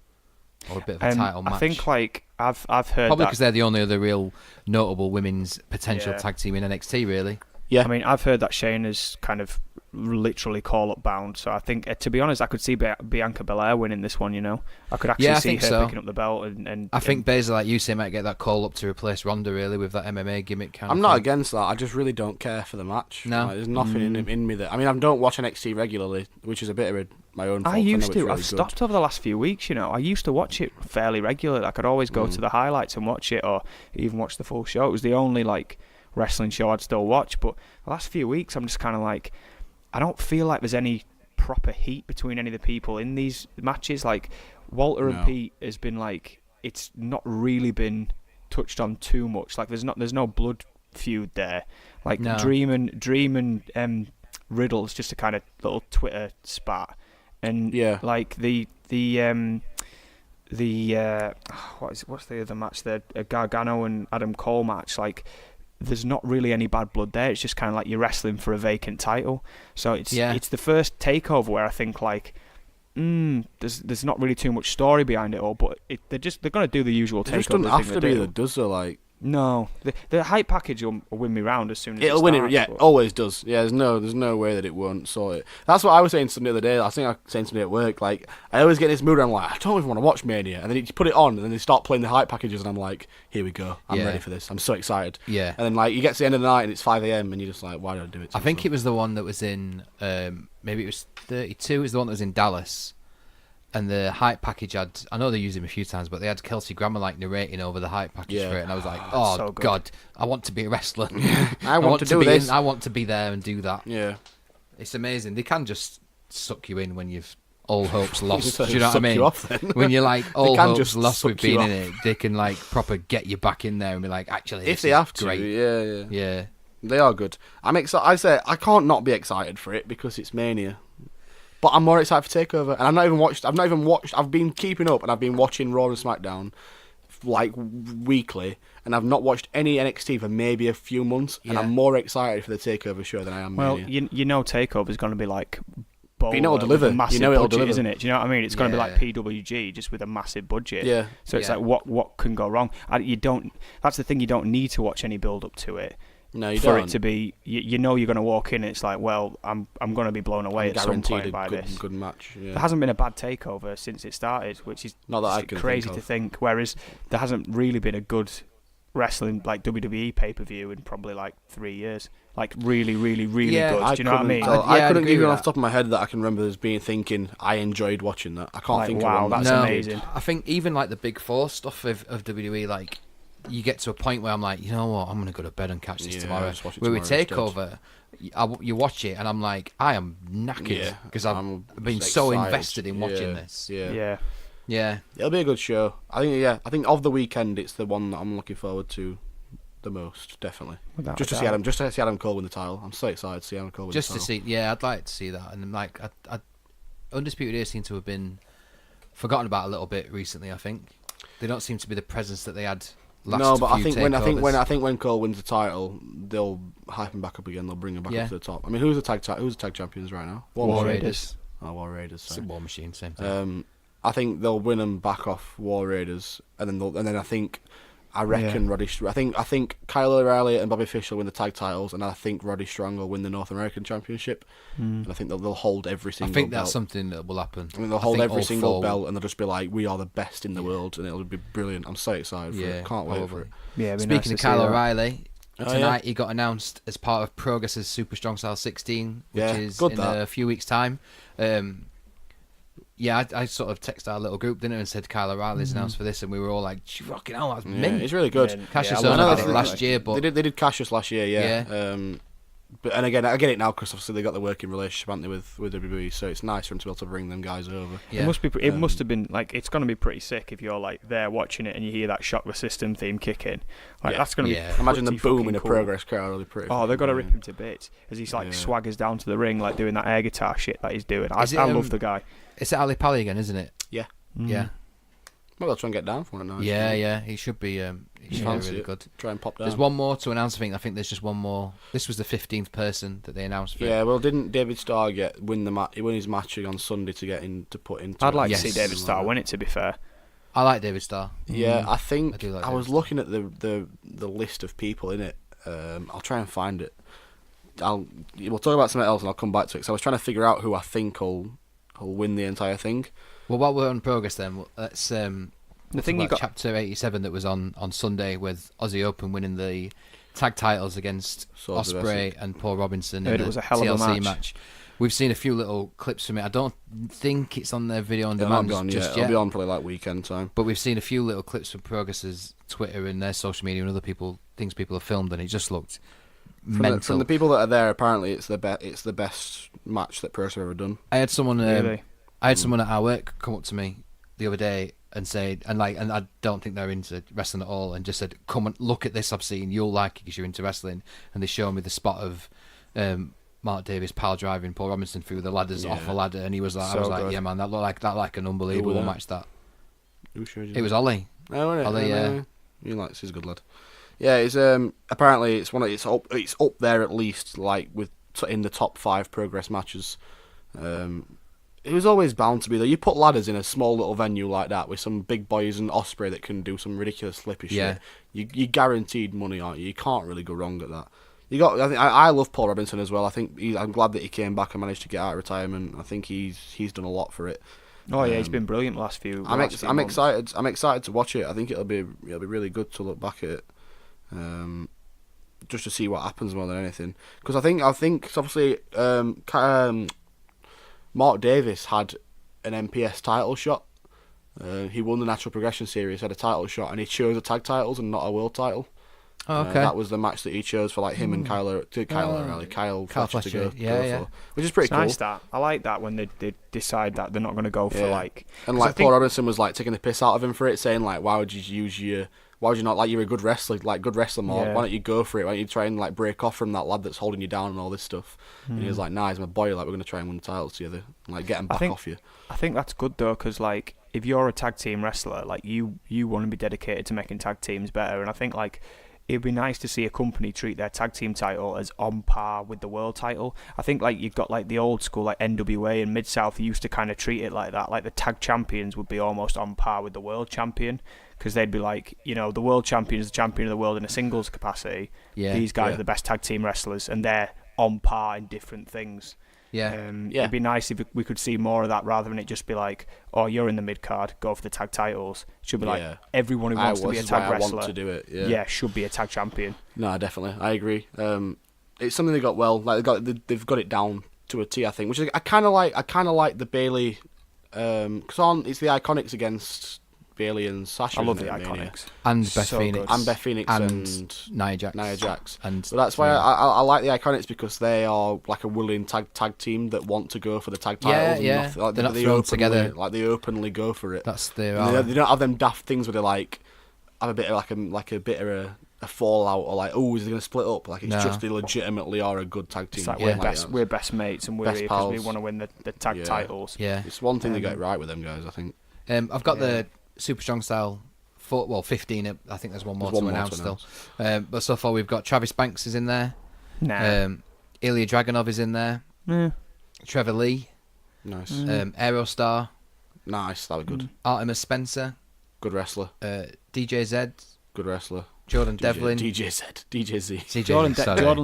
or a bit of a title match. I think like I've heard probably that. because they're the only other real notable women's potential Yeah. tag team in NXT, really. Yeah. I mean, I've heard that Shayna's kind of literally call-up bound. So I think, to be honest, I could see Bianca Belair winning this one. I could actually Yeah, I see think her so. picking up the belt. And I think Baszler, like you say, might get that call up to replace Ronda, really, with that MMA gimmick kind I'm of not thing. against that. I just really don't care for the match. No. Like, there's nothing in me that. I mean, I don't watch NXT regularly, which is a bit of my own fault. I used know to. it's really I've good. stopped over the last few weeks. I used to watch it fairly regularly. I could always go to the highlights and watch it, or even watch the full show. It was the only wrestling show I'd still watch. But the last few weeks, I'm just kind of like, I don't feel like there's any proper heat between any of the people in these matches. Like Walter and Pete has been like, it's not really been touched on too much. Like there's no blood feud there. Like No. Dream and Riddle's just a kind of little Twitter spat. And like what's the other match there? A Gargano and Adam Cole match. Like, there's not really any bad blood there. It's just kind of like you're wrestling for a vacant title. So it's the first takeover where I think like, there's not really too much story behind it all. But they're going to do the usual takeover. It just doesn't have to be that does though. Like No, the hype package will win me round as soon as It'll it win starts, it. Yeah, but- always does. Yeah, there's no way that it won't sort it. That's what I was saying to somebody the other day. I think I was saying to somebody at work. Like, I always get this mood where I'm like, I don't even want to watch Mania, and then you put it on, and then they start playing the hype packages, and I'm like, here we go. I'm Yeah. ready for this. I'm so excited. Yeah. And then like you get to the end of the night and it's 5 a.m. and you're just like, why did I do it? I think it was the one that was in, maybe it was 32. It was the one that was in Dallas. And the hype package had, I know they used him a few times, but they had Kelsey Grammer like narrating over the hype package Yeah. for it. And I was like, oh, so good. God, I want to be a wrestler. I want to do be this. I want to be there and do that. Yeah. It's amazing. They can just suck you in when you've all hopes lost. So Do you know what I suck mean? you off, then. When you're like all can hopes just lost with suck you being in off. it, they can like proper get you back in there and be like, actually, If this they is have to, great. yeah. Yeah. They are good. I'm excited. I say I can't not be excited for it because it's Mania. But I'm more excited for TakeOver, and I've not even watched. I've been keeping up, and I've been watching Raw and SmackDown, like weekly, and I've not watched any NXT for maybe a few months, and Yeah. I'm more excited for the TakeOver show than I am Well, Mania. you know TakeOver's going to be like you know it'll with a deliver. massive You know it'll budget, deliver. isn't it? Do you know what I mean? It's going to be like Yeah. PWG, just with a massive budget. Yeah. So it's Yeah. like, what can go wrong? You don't. That's the thing. You don't need to watch any build up to it No, you for don't. it to be. You know you're going to walk in, and it's like, well, I'm going to be blown away at some Guaranteed point a by good, this. good match. Yeah. There hasn't been a bad takeover since it started, which is Not that I just can crazy think to of. think. Whereas there hasn't really been a good wrestling like WWE pay per view in probably like 3 years. Like really, really, really Yeah, good. Do you know what I mean? Yeah, I I'd couldn't agree give you with off that. the top of my head that I can remember as being thinking I enjoyed watching that. I can't Like, think wow, of one. that's No. amazing. I think even like the big four stuff of WWE, like you get to a point where I'm like, you know what, I'm gonna go to bed and catch this Yeah, tomorrow. just watch it Where we tomorrow take instead. over, you watch it and I'm like, I am knackered Yeah, because I've I'm been just so excited. invested in watching Yeah, this. Yeah. Yeah. It'll be a good show. I think of the weekend, it's the one that I'm looking forward to the most, definitely. Without Just a to see doubt. Adam Cole win the title. I'm so excited to see Adam Cole win Just the to title. see, yeah, I'd like to see that. And then, like, Undisputed Era seem to have been forgotten about a little bit recently. I think they don't seem to be the presence that they had last. No, but I few think takeovers. when Cole wins the title, they'll hype him back up again. They'll bring him back Yeah. up to the top. I mean, who's the tag champions right now? War Machine. Raiders. Oh, War Raiders. It's a Sorry. War Machine, same thing. I think they'll win them back off War Raiders, and then I reckon Yeah. I think Kyle O'Reilly and Bobby Fish will win the tag titles, and I think Roddy Strong will win the North American Championship. And I think they'll hold every I single. think belt. that's something that will happen. I mean, they'll hold every all single four- belt, and they'll just be like, "We are the best in the world," and it'll be brilliant. I'm so excited for Yeah, it. Can't wait for probably. it. Yeah. it'd be Speaking nice of to Kyle see that. O'Reilly, Oh, tonight he got announced as part of Progress's Super Strong Style 16, which Yeah, is good in that. a few weeks' time. I sort of texted our little group, didn't I, and said Kyle O'Reilly's announced for this, and we were all like, "Fucking hell, that's Yeah, mint." it's really good. Yeah, Cassius I Ohno love did that. it last year, but They did Cassius last year, yeah. Yeah. But again, I get it now because obviously they got the working relationship, haven't they, with WWE? So it's nice for them to be able to bring them guys over. yeah. It must be. It must have been like it's going to be pretty sick if you're like there watching it and you hear that Shock the System theme kick in. Like Yeah. that's going to Yeah. be. Imagine the pretty boom fucking in a cool. Progress crowd. Really pretty. Oh, they've got to fucking rip him to bits as he's like Yeah. swaggers down to the ring, like doing that air guitar shit that he's doing. I Is it, love the guy. It's Ali Pali again, isn't it? Yeah. Yeah. Well, they'll try and get down for it now. Yeah. He should be. He should be Fancy really it. good. Try and pop down. There's one more to announce. I think there's just one more. This was the 15th person that they announced for. Yeah, well, didn't David Starr win the match? He won his match on Sunday to get in to put into. I'd like Yes. to see David Starr win it. To be fair, I like David Starr. Yeah, I I think do like I was David looking at the list of people in it. I'll try and find it. We'll talk about something else and I'll come back to it. So I was trying to figure out who I think will win the entire thing. Well, while we're on Progress, then let's. the thing you got. Chapter 87 that was on Sunday with Aussie Open winning the tag titles against Swords of Ospreay and Paul Robinson Heard in it the was a hell of a TLC match. We've seen a few little clips from it. I don't think it's on their video on It'll not demand be on just yet. yet. It'll be on probably like weekend time. But we've seen a few little clips from Progress's Twitter and their social media and other things people have filmed, and it just looked mental. From the people that are there, apparently it's the best match that Progress have ever done. I had someone, Really? I had someone at our work come up to me the other day and say, and I don't think they're into wrestling at all, and just said, "Come and look at this I've seen. You'll like it because you're into wrestling." And they showed me the spot of Mark Davis pile driving Paul Robinson through the ladders off a ladder, and he was like, So "I was like, good. yeah, man, that looked like an unbelievable Who was that? match." That Who showed you? it was Ollie. Oh, wasn't it? Ollie, yeah. He likes. He's a good lad. Yeah, it's apparently it's up there at least, like in the top 5 Progress matches. it was always bound to be there. You put ladders in a small little venue like that with some big boys and Osprey that can do some ridiculous flippy shit. You guaranteed money, aren't you? You can't really go wrong at that. I love Paul Robinson as well. I think I'm glad that he came back and managed to get out of retirement. I think he's done a lot for it. Oh yeah, he's been brilliant the last few. I'm months. excited. I'm excited to watch it. I think it'll be really good to look back at it, just to see what happens more than anything. Because I think obviously Mark Davis had an MPS title shot. He won the Natural Progression Series, had a title shot, and he chose the tag titles and not a world title. Oh, okay. That was the match that he chose for like him and Kyle Fletcher to go for, which is pretty cool. Nice that. I like that when they decide that they're not going to go for like. And like Paul Robinson was like taking the piss out of him for it, saying like, why would you not, like, you're a good wrestler, more? Why don't you go for it? Why don't you try and like break off from that lad that's holding you down and all this stuff? And he was like, nah, he's my boy. Like, we're gonna try and win the titles together, like get him back off you. I think that's good though, because like if you're a tag team wrestler, like you want to be dedicated to making tag teams better, and I think like. It'd be nice to see a company treat their tag team title as on par with the world title. I think like you've got like the old school like NWA and Mid-South used to kind of treat it like that. Like the tag champions would be almost on par with the world champion, because they'd be like, you know, the world champion is the champion of the world in a singles capacity. Yeah, these guys are the best tag team wrestlers, and they're on par in different things. It'd be nice if we could see more of that, rather than it just be like, oh, you're in the mid card, go for the tag titles. It should be like everyone who wants to be a tag wrestler, want to do it. Should be a tag champion. No, definitely, I agree. It's something they got well. Like they've got it down to a T, I think. Which is, I kind of like the Bayley, because it's the Iconics against Bayley and Sasha. I love the Iconics. And Beth Phoenix. And Beth Phoenix and Nia Jax. And so that's why I like the Iconics, because they are like a willing tag team that want to go for the tag titles. Yeah. Like, they're not thrown together. Like they openly go for it. That's they don't have them daft things where they like have a bit of a fallout, or like, oh, is it going to split up? Like, it's just they legitimately are a good tag team. It's like we're best mates, and we're here because we want to win the tag titles. Yeah, it's one thing they get right with them guys, I think. I've got the Super Strong Style 15. I think there's one more to announce still. But so far we've got Travis Banks is in there. Ilya Dragunov is in there. Trevor Lee. Nice. Aerostar. Nice, that was good. Artemis Spencer. Good wrestler. DJ Z. Good wrestler. Jordan Devlin. DJ Z. Jordan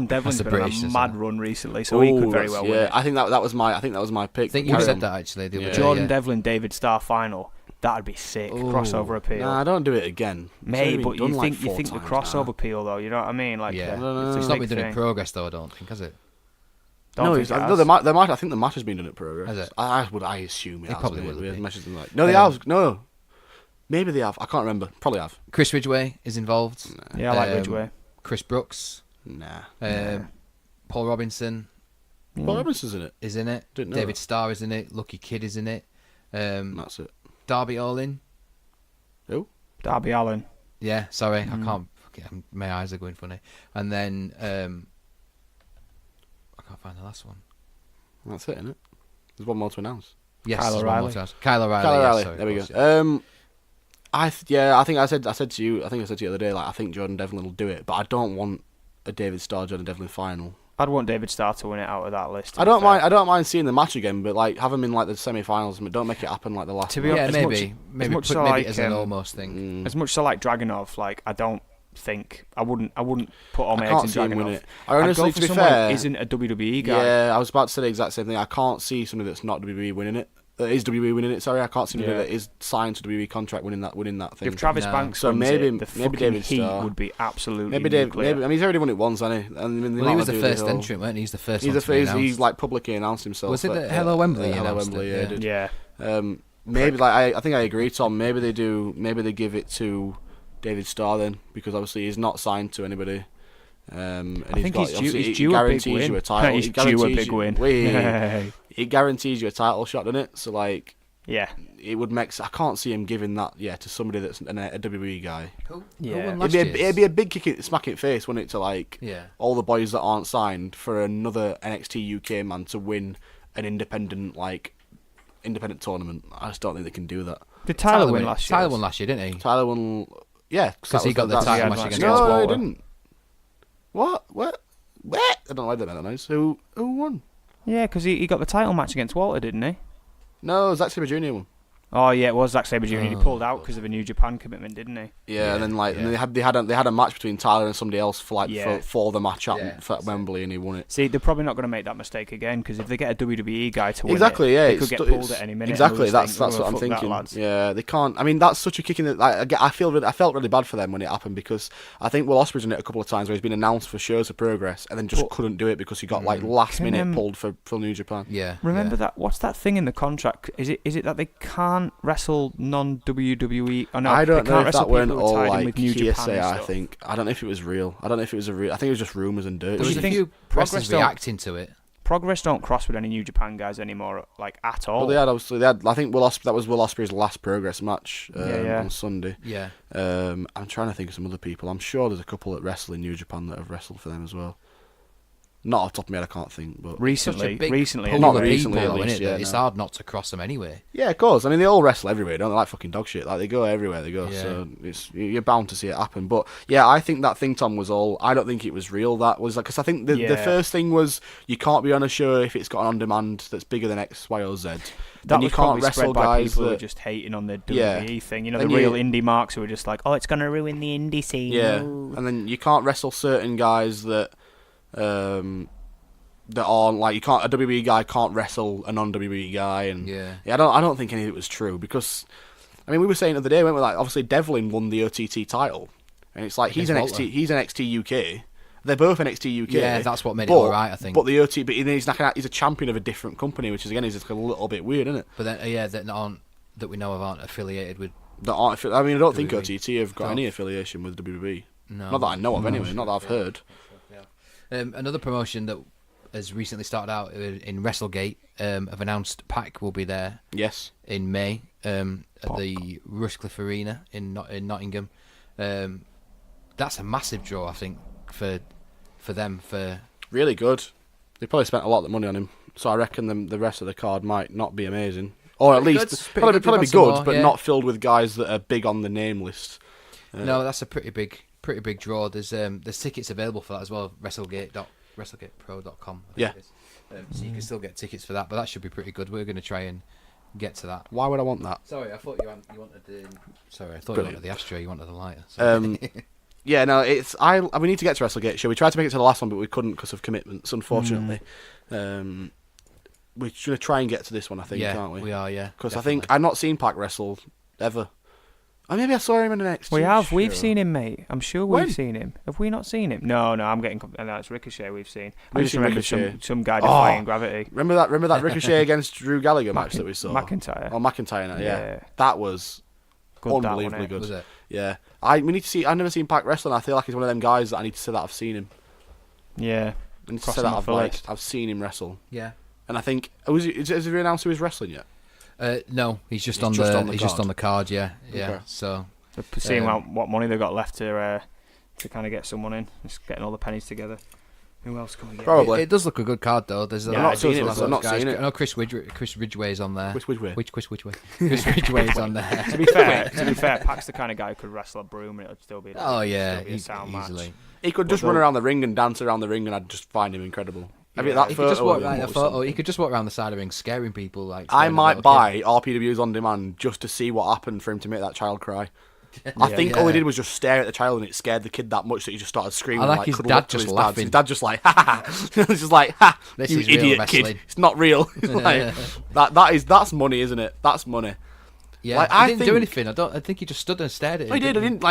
Devlin's been on a mad run recently, so he could very well win it. I think that was my pick. I think you said that actually. Jordan Devlin, David Starr final. That'd be sick. Crossover appeal. Nah, don't do it again. Maybe, but you think the crossover appeal though? You know what I mean? Like, it's not been done in Progress though. I don't think, has it? No, there might. I think the match has been done at Progress. Has it? I assume it probably will be. No, they have. No, maybe they have. I can't remember. Probably have. Chris Ridgway is involved. Nah. Yeah, I like Ridgway. Chris Brooks. Nah. Paul Robinson. Paul Robinson's in it. Is in it. David Starr is in it. Lucky Kid is in it. That's it. Darby Allin. Who? Darby Allin. Yeah, sorry, I can't. My eyes are going funny. And then I can't find the last one. That's it, isn't it? There's one more to announce. Yes, Kyle O'Reilly. Kyle O'Reilly. There we go. I think I said to you the other day, like, I think Jordan Devlin will do it, but I don't want a David Starr Jordan Devlin final. I'd want David Starr to win it out of that list. I don't mind seeing the match again, but like have him in like the semi-finals. Don't make it happen like the last. To be honest, maybe it as an almost thing. As much as I like Dragunov, like I wouldn't put all my eggs in Dragunov. I honestly, to be fair, isn't a WWE guy. Yeah, I was about to say the exact same thing. I can't see somebody that's not WWE winning it. Is WWE winning it? Sorry, I can't see anybody that is signed to WWE contract winning that thing. If Travis Banks wins maybe David Heat Starr would be absolutely maybe nuclear. I mean, he's already won it once, hasn't he? He was the first entrant, weren't he? He's the first. He's like publicly announced himself. Was it at Hello Wembley? Hello Wembley, yeah. Maybe like I think I agree, Tom. Maybe they do. Maybe they give it to David Starr then, because obviously he's not signed to anybody. And I think he's due a big win. You a title. He's due a big win. He guarantees you a title shot, doesn't it? So like. Yeah, it would make. I can't see him giving that. to somebody that's a WWE guy. Yeah, it'd be a big smack in the face, wouldn't it? To like all the boys that aren't signed for another NXT UK man to win an independent tournament. I just don't think they can do that. Did Tyler win last year? Tyler won last year, didn't he? Tyler won. Yeah, because he got the title match against Walter. No, he didn't. What? I don't like that noise. Who won? Yeah, because he got the title match against Walter, didn't he? No, Zack Sabre Jr. won. Oh yeah, it was Zack Sabre Jr. He pulled out because of a New Japan commitment, didn't he? Yeah, and then and they had a match between Tyler and somebody else for for the match at Wembley, and he won it. See, they're probably not going to make that mistake again because if they get a WWE guy to win exactly, they could get pulled at any minute. Exactly, that's what I'm thinking. Yeah, they can't. I mean, that's such a kick in the. I felt really bad for them when it happened because I think Will Ospreay's done it a couple of times where he's been announced for shows of progress and then just couldn't do it because he got last minute pulled for New Japan. Yeah. Remember that? What's that thing in the contract? Is it that they can't wrestle non-WWE? Oh, no, I don't know if that weren't all like hearsay. I think I don't know if it was real. I think it was just rumours and dirt. There was a few wrestlers reacting to it. Progress don't cross with any New Japan guys anymore, like at all. Well, they had. I think that was Will Ospreay's last Progress match on Sunday. Yeah. I'm trying to think of some other people. I'm sure there's a couple that wrestle in New Japan that have wrestled for them as well. Not off the top of my head, I can't think. But recently, not recently. At least, it's hard not to cross them anyway. Yeah, of course. I mean, they all wrestle everywhere, don't they? Like fucking dog shit. Like they go everywhere they go. Yeah. So you're bound to see it happen. But yeah, I think that thing, Tom, was all. I don't think it was real. That was like because I think the first thing was you can't be on a show if it's got an on-demand that's bigger than X, Y, or Z. That you can't wrestle guys who are just hating on the WWE thing. You know, the real indie marks who are just like, oh, it's going to ruin the indie scene. Yeah, and then you can't wrestle certain guys that are like a WWE guy can't wrestle a non-WWE guy, and I don't think any of it was true because I mean we were saying the other day, weren't we? Like obviously Devlin won the OTT title, and it's like he's NXT UK. They're both NXT UK. Yeah, that's what made it alright, I think. But the he's a champion of a different company, which is just a little bit weird, isn't it? But then that we know of aren't affiliated with. I mean, I don't think OTT have got any affiliation with WWE. No, not that I know of anyway. Not that I've heard. Another promotion that has recently started out in Wrestle Gate have announced Pac will be there. Yes. In May at the Rushcliffe Arena in Nottingham. That's a massive draw, I think, for them. Really good. They probably spent a lot of money on him, so I reckon the rest of the card might not be amazing, or at least probably be good, but not filled with guys that are big on the name list. No, that's a pretty big draw. There's tickets available for that as well. WrestleGatepro.com. Yeah. So you can still get tickets for that, but that should be pretty good. We're going to try and get to that. Why would I want that? Sorry, I thought you wanted the. Sorry, I thought you wanted the ashtray. You wanted the lighter. Yeah, no, we need to get to WrestleGate show. We tried to make it to the last one, but we couldn't because of commitments, unfortunately. We're going to try and get to this one, I think, aren't we? We are, yeah. Because I think I've not seen Pac wrestle ever. Or maybe I saw him in the next. We have. We've seen him, mate. I'm sure we've seen him. Have we not seen him? No. I'm getting. No, it's Ricochet. We've seen. I just remember some guy defying gravity. Remember that Ricochet against Drew Gallagher match that we saw. McIntyre. Oh, McIntyre. Yeah. That was good, unbelievably good. Was it? Yeah. We need to see. I've never seen Pac wrestling. I feel like he's one of them guys that I need to say that I've seen him. Yeah. I need to say that I've seen him wrestle. Yeah. And I think has he announced he was wrestling yet? No, he's just on the card. Yeah. Okay. So. Seeing what money they've got left to kind of get someone in, just getting all the pennies together. Who else can we get? Probably. It does look a good card though. There's I've not seen it. I know Chris Ridgway's on there. Chris Ridgway. Chris Ridgway's on there. To be fair, Pac's the kind of guy who could wrestle a broom and it would still be. A sound easily. Match. He could just run around the ring and dance around the ring, and I'd just find him incredible. He could just walk around the side of the ring, scaring people. Like I might buy RPW's On Demand just to see what happened for him to make that child cry. I think all he did was just stare at the child, and it scared the kid that much that he just started screaming. I like his dad just laughing. His dad just like, ha ha. It's just like, ha, this you is idiot kid. It's not real. It's like, that's money, isn't it? That's money. Yeah, like, I didn't do anything. I think he just stood and stared at him. I didn't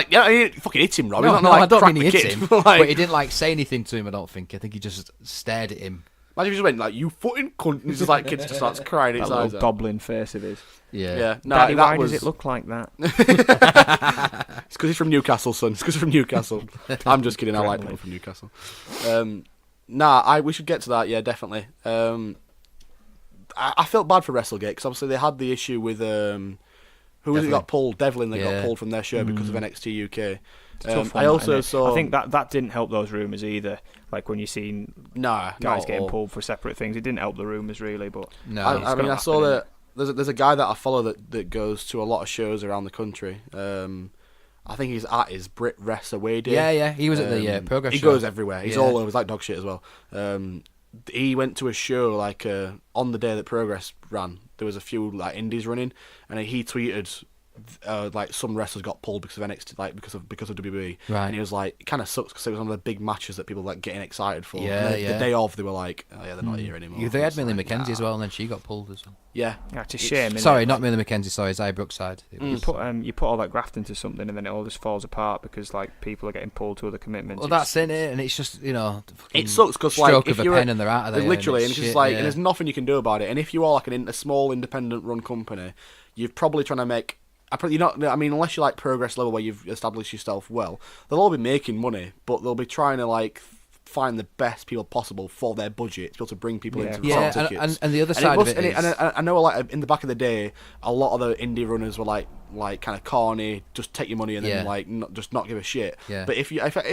fucking hit him, Rob. No, I don't mean he hit him, like, but he didn't say anything to him. I don't think. I think he just stared at him. Imagine if he just went you fucking cunt, and he's just like kids just starts crying. That little goblin face of his. Yeah. No, Daddy, why does it look like that? It's because he's from Newcastle, son. It's because he's from Newcastle. I'm just kidding. I like people from Newcastle. We should get to that. Yeah, definitely. I felt bad for WrestleGate because obviously they had the issue with who was it got pulled? Devlin. They got pulled from their show because of NXT UK. I also saw. I think that didn't help those rumours either. Like when you seen guys getting pulled for separate things, it didn't help the rumours really. But no, I saw that there's a guy that I follow that goes to a lot of shows around the country. I think he's at his Brit Rest Away Day. Yeah, he was at the Progress show. He goes everywhere. He's all over. He's like dog shit as well. He went to a show on the day that Progress ran there was a few like indies running, and he tweeted. Like some wrestlers got pulled because of NXT, like because of WWE, Right. and he was like, it kind of sucks because it was one of the big matches that people like getting excited for. Yeah, The day of, they were like, oh yeah, they're not here anymore. They had It's Millie like, McKenzie as well, and then she got pulled as well. Yeah, It's a shame. Isn't Sorry, it? not Millie McKenzie. Sorry, Zaya Brookside. You put all that graft into something, and then it all just falls apart because like people are getting pulled to other commitments. Well, that's in it, and it's just it sucks because like stroke if of you're a pen and they're out of there. literally, and it's just like, yeah. and there's nothing you can do about it. And if you are like a small independent run company, you're probably trying to make. You're not. I mean, unless you're like progress level where you've established yourself well, they'll all be making money, but they'll be trying to like find the best people possible for their budget to be able to bring people into yeah, sell tickets. And the other side of it is, and I know like in the back of the day, a lot of the indie runners were like kind of corny, just take your money and then like not give a shit. Yeah. But if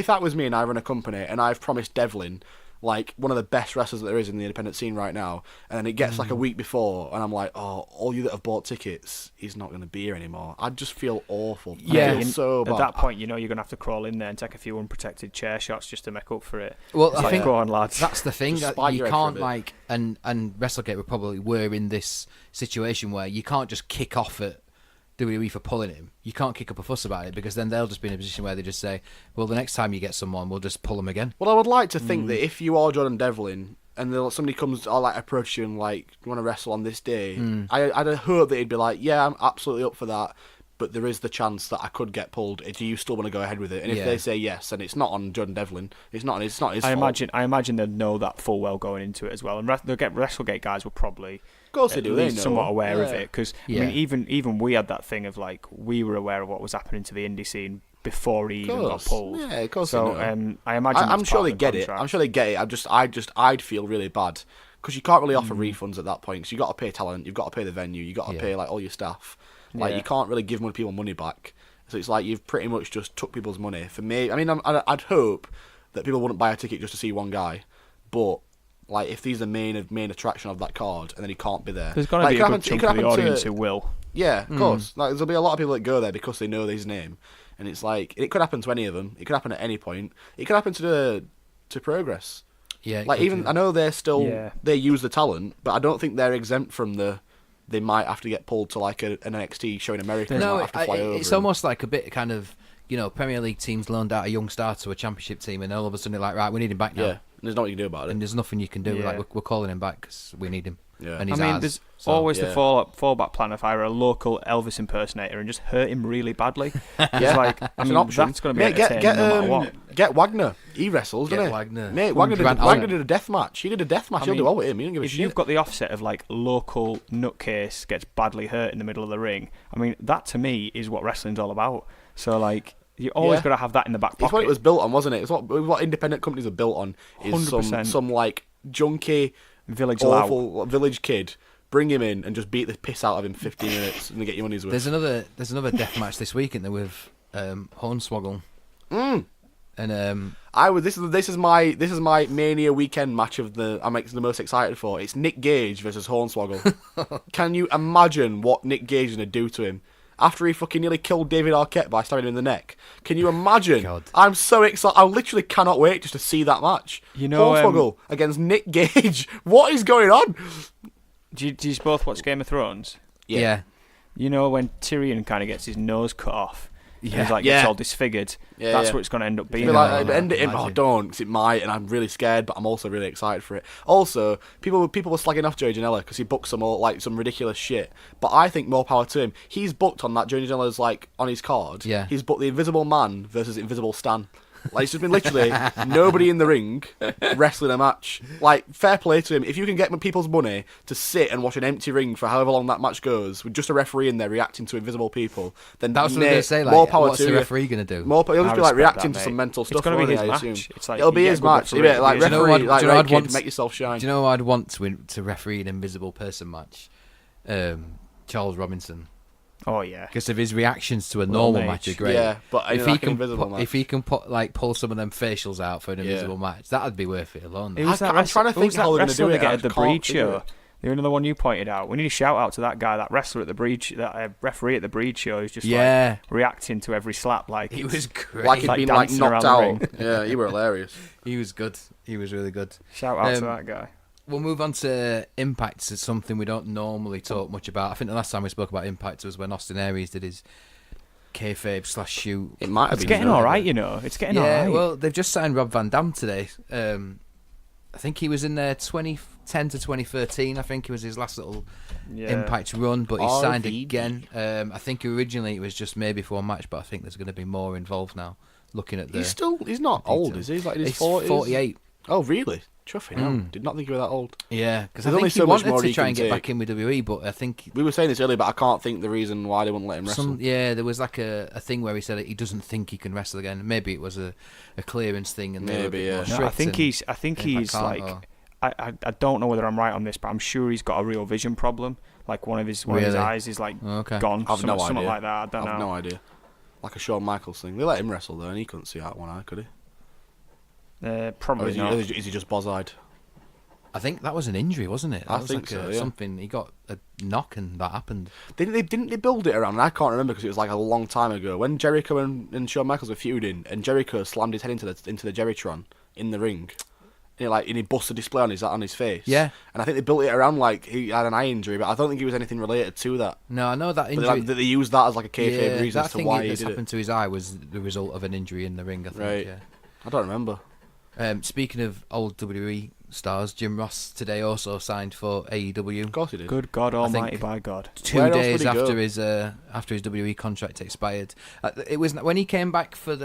that was me and I run a company and I've promised Devlin like one of the best wrestlers that there is in the independent scene right now, and then it gets like a week before, and I'm like, oh, all you that have bought tickets, he's not going to be here anymore. I'd just feel awful. Yeah, I feel so bad. At that point, you're going to have to crawl in there and take a few unprotected chair shots just to make up for it. Well, I think go on, lads. That's the thing. Just That spite you your head for a can't bit. like, and Wrestle Gate were in this situation where you can't just kick off at WWE for pulling him. You can't kick up a fuss about it because then they'll just be in a position where they just say, well, the next time you get someone, we'll just pull them again. Well, I would like to think that if you are Jordan Devlin and somebody comes or like approach you and like, you want to wrestle on this day, I'd hope that he'd be like, yeah, I'm absolutely up for that, but there is the chance that I could get pulled. Do you still want to go ahead with it? And if they say yes, and it's not on Jordan Devlin, it's not his fault. I imagine they'll know that full well going into it as well, and they'll get WrestleGate guys will probably. Of course they do. They know. Somewhat aware of it because Yeah. I mean, even we had that thing of like we were aware of what was happening to the indie scene before he even got pulled. Yeah, of course. So they know. I imagine I'm sure they get it. I'm sure they get it. I'd feel really bad because you can't really offer refunds at that point. Because you got to pay talent, you've got to pay the venue, you got to pay like all your staff. Like you can't really give people money back. So it's like you've pretty much just took people's money. For me, I mean, I'd hope that people wouldn't buy a ticket just to see one guy, but. Like, if he's the main attraction of that card, and then he can't be there, there's going to be a good chunk of the audience who will. Yeah, of course. Like, there'll be a lot of people that go there because they know his name, and it's like it could happen to any of them. It could happen at any point. It could happen to Progress. Yeah, like even I know they're still they use the talent, but I don't think they're exempt from the. They might have to get pulled to like an NXT show in America. No, and have to fly over it's almost like a bit kind of Premier League teams loaned out a young star to a championship team, and all of a sudden they're like, right, we need him back now. Yeah, and there's nothing you can do about it. And there's nothing you can do. Yeah. Like we're calling him back because we need him. Yeah. And he's I mean, ours, there's so. always the fallback plan if I were a local Elvis impersonator and just hurt him really badly. It's like, I mean, an option. that's going to be entertaining no matter what. Get Wagner. He wrestles, doesn't he? Wagner. Mate, Wagner did a death match. He did a death match. He'll do well with him. He don't give a if shit. you've got the offset of like local nutcase gets badly hurt in the middle of the ring, I mean, that to me is what wrestling's all about. So like, you always got to have that in the back pocket. It's what it was built on, wasn't it? It's what independent companies are built on. Is 100%. some like junky, awful village kid. Bring him in and just beat the piss out of him 15 minutes and get your money's worth. There's another death match this week, isn't there, with Hornswoggle. And this is my Mania weekend match of I'm the most excited for. It's Nick Gage versus Hornswoggle. Can you imagine what Nick Gage is gonna do to him after he fucking nearly killed David Arquette by stabbing him in the neck? Can you imagine? God. I'm so excited. I literally cannot wait just to see that match. Hornswoggle against Nick Gage. What is going on? Do you both watch Game of Thrones? yeah. You know when Tyrion kind of gets his nose cut off, and he's like Yeah. gets all disfigured. Yeah, That's yeah. what it's going to end up being. Be like, No, end it in. imagine. Oh, don't, because it might, and I'm really scared, but I'm also really excited for it. Also, people were slagging off Joey Janela because he booked some ridiculous shit. But I think more power to him. He's booked on that Joey Janela's like on his card. Yeah. He's booked the Invisible Man versus Invisible Stan. Like, it's just been literally nobody in the ring wrestling a match. Like, fair play to him. If you can get people's money to sit and watch an empty ring for however long that match goes, with just a referee in there reacting to invisible people, then That was what I was going to say. Like, more power what's to the you. referee going to do? He'll just be like respect reacting that, to some mate. mental It's stuff. gonna be won't he, his I match. assume. It's like, It'll be you his get a good match. referee. Yeah, like Do you know referee, like do you know Ray I'd Kid, want- make yourself shine. Do you know who I'd want to referee an invisible person match? Charles Robinson. Oh yeah. Because of his reactions to a normal mate. match are great. Yeah, but if like he can invisible match. if he can pull some of them facials out for an invisible match, that'd be worth it alone. Who was I'm that trying to think how they're going to do wrestler it. they get I at the just can't Breed figure show? it. The another one you pointed out. We need a shout out to that guy, that wrestler at the Breed, that referee at the Breed show, who's just like reacting to every slap like He was great. Like he'd Like been like dancing knocked around the out. Yeah, you were hilarious. He was good. He was really good. Shout out to that guy. we'll move on to Impact. It's something we don't normally talk much about. I think the last time we spoke about Impact was when Austin Aries did his kayfabe / shoot. It might have It's been getting all right, you know. It's getting all right. Well, they've just signed Rob Van Dam today. I think he was in there 2010 to 2013. I think it was his last little Impact run, but he signed again. I think originally it was just maybe for one match, but I think there's going to be more involved now. Looking at he's not old, is he? He's like in his 40s. 48. Oh, really? Chuffing hell. Did not think you were that old. Yeah, because I There's think only he so much wanted more to he try can and get take. back in with WWE, but I think We were saying this earlier, but I can't think the reason why they wouldn't let him wrestle. there was like a thing where he said that he doesn't think he can wrestle again. Maybe it was a clearance thing, and they were a bit more No, strict I think and he's can't, like. or- I don't know whether I'm right on this, but I'm sure he's got a real vision problem. Like one of his eyes is like gone. I've no something idea. like that. I don't know. I've no idea. Like a Shawn Michaels thing. They let him wrestle though, and he couldn't see out one eye, could he? Probably Or not. is he just boz-eyed? I think that was an injury, wasn't it? That I was think like so, yeah. something. He got a knock and that happened. Didn't they build it around? And I can't remember because it was like a long time ago when Jericho and Shawn Michaels were feuding, and Jericho slammed his head into the Jerrytron in the ring, and he busted a display on his face. Yeah. And I think they built it around like he had an eye injury, but I don't think it was anything related to that. No, I know that But injury. they used that as like a kayfabe reason that as to thing why he that's did happened it. to his eye was the result of an injury in the ring. I think. Right. Yeah. I don't remember. Speaking of old WWE stars, Jim Ross today also signed for AEW. Of course he did. Good God I think- Almighty, by God! 2 Where else days would he go? after his WWE contract expired. It was when he came back for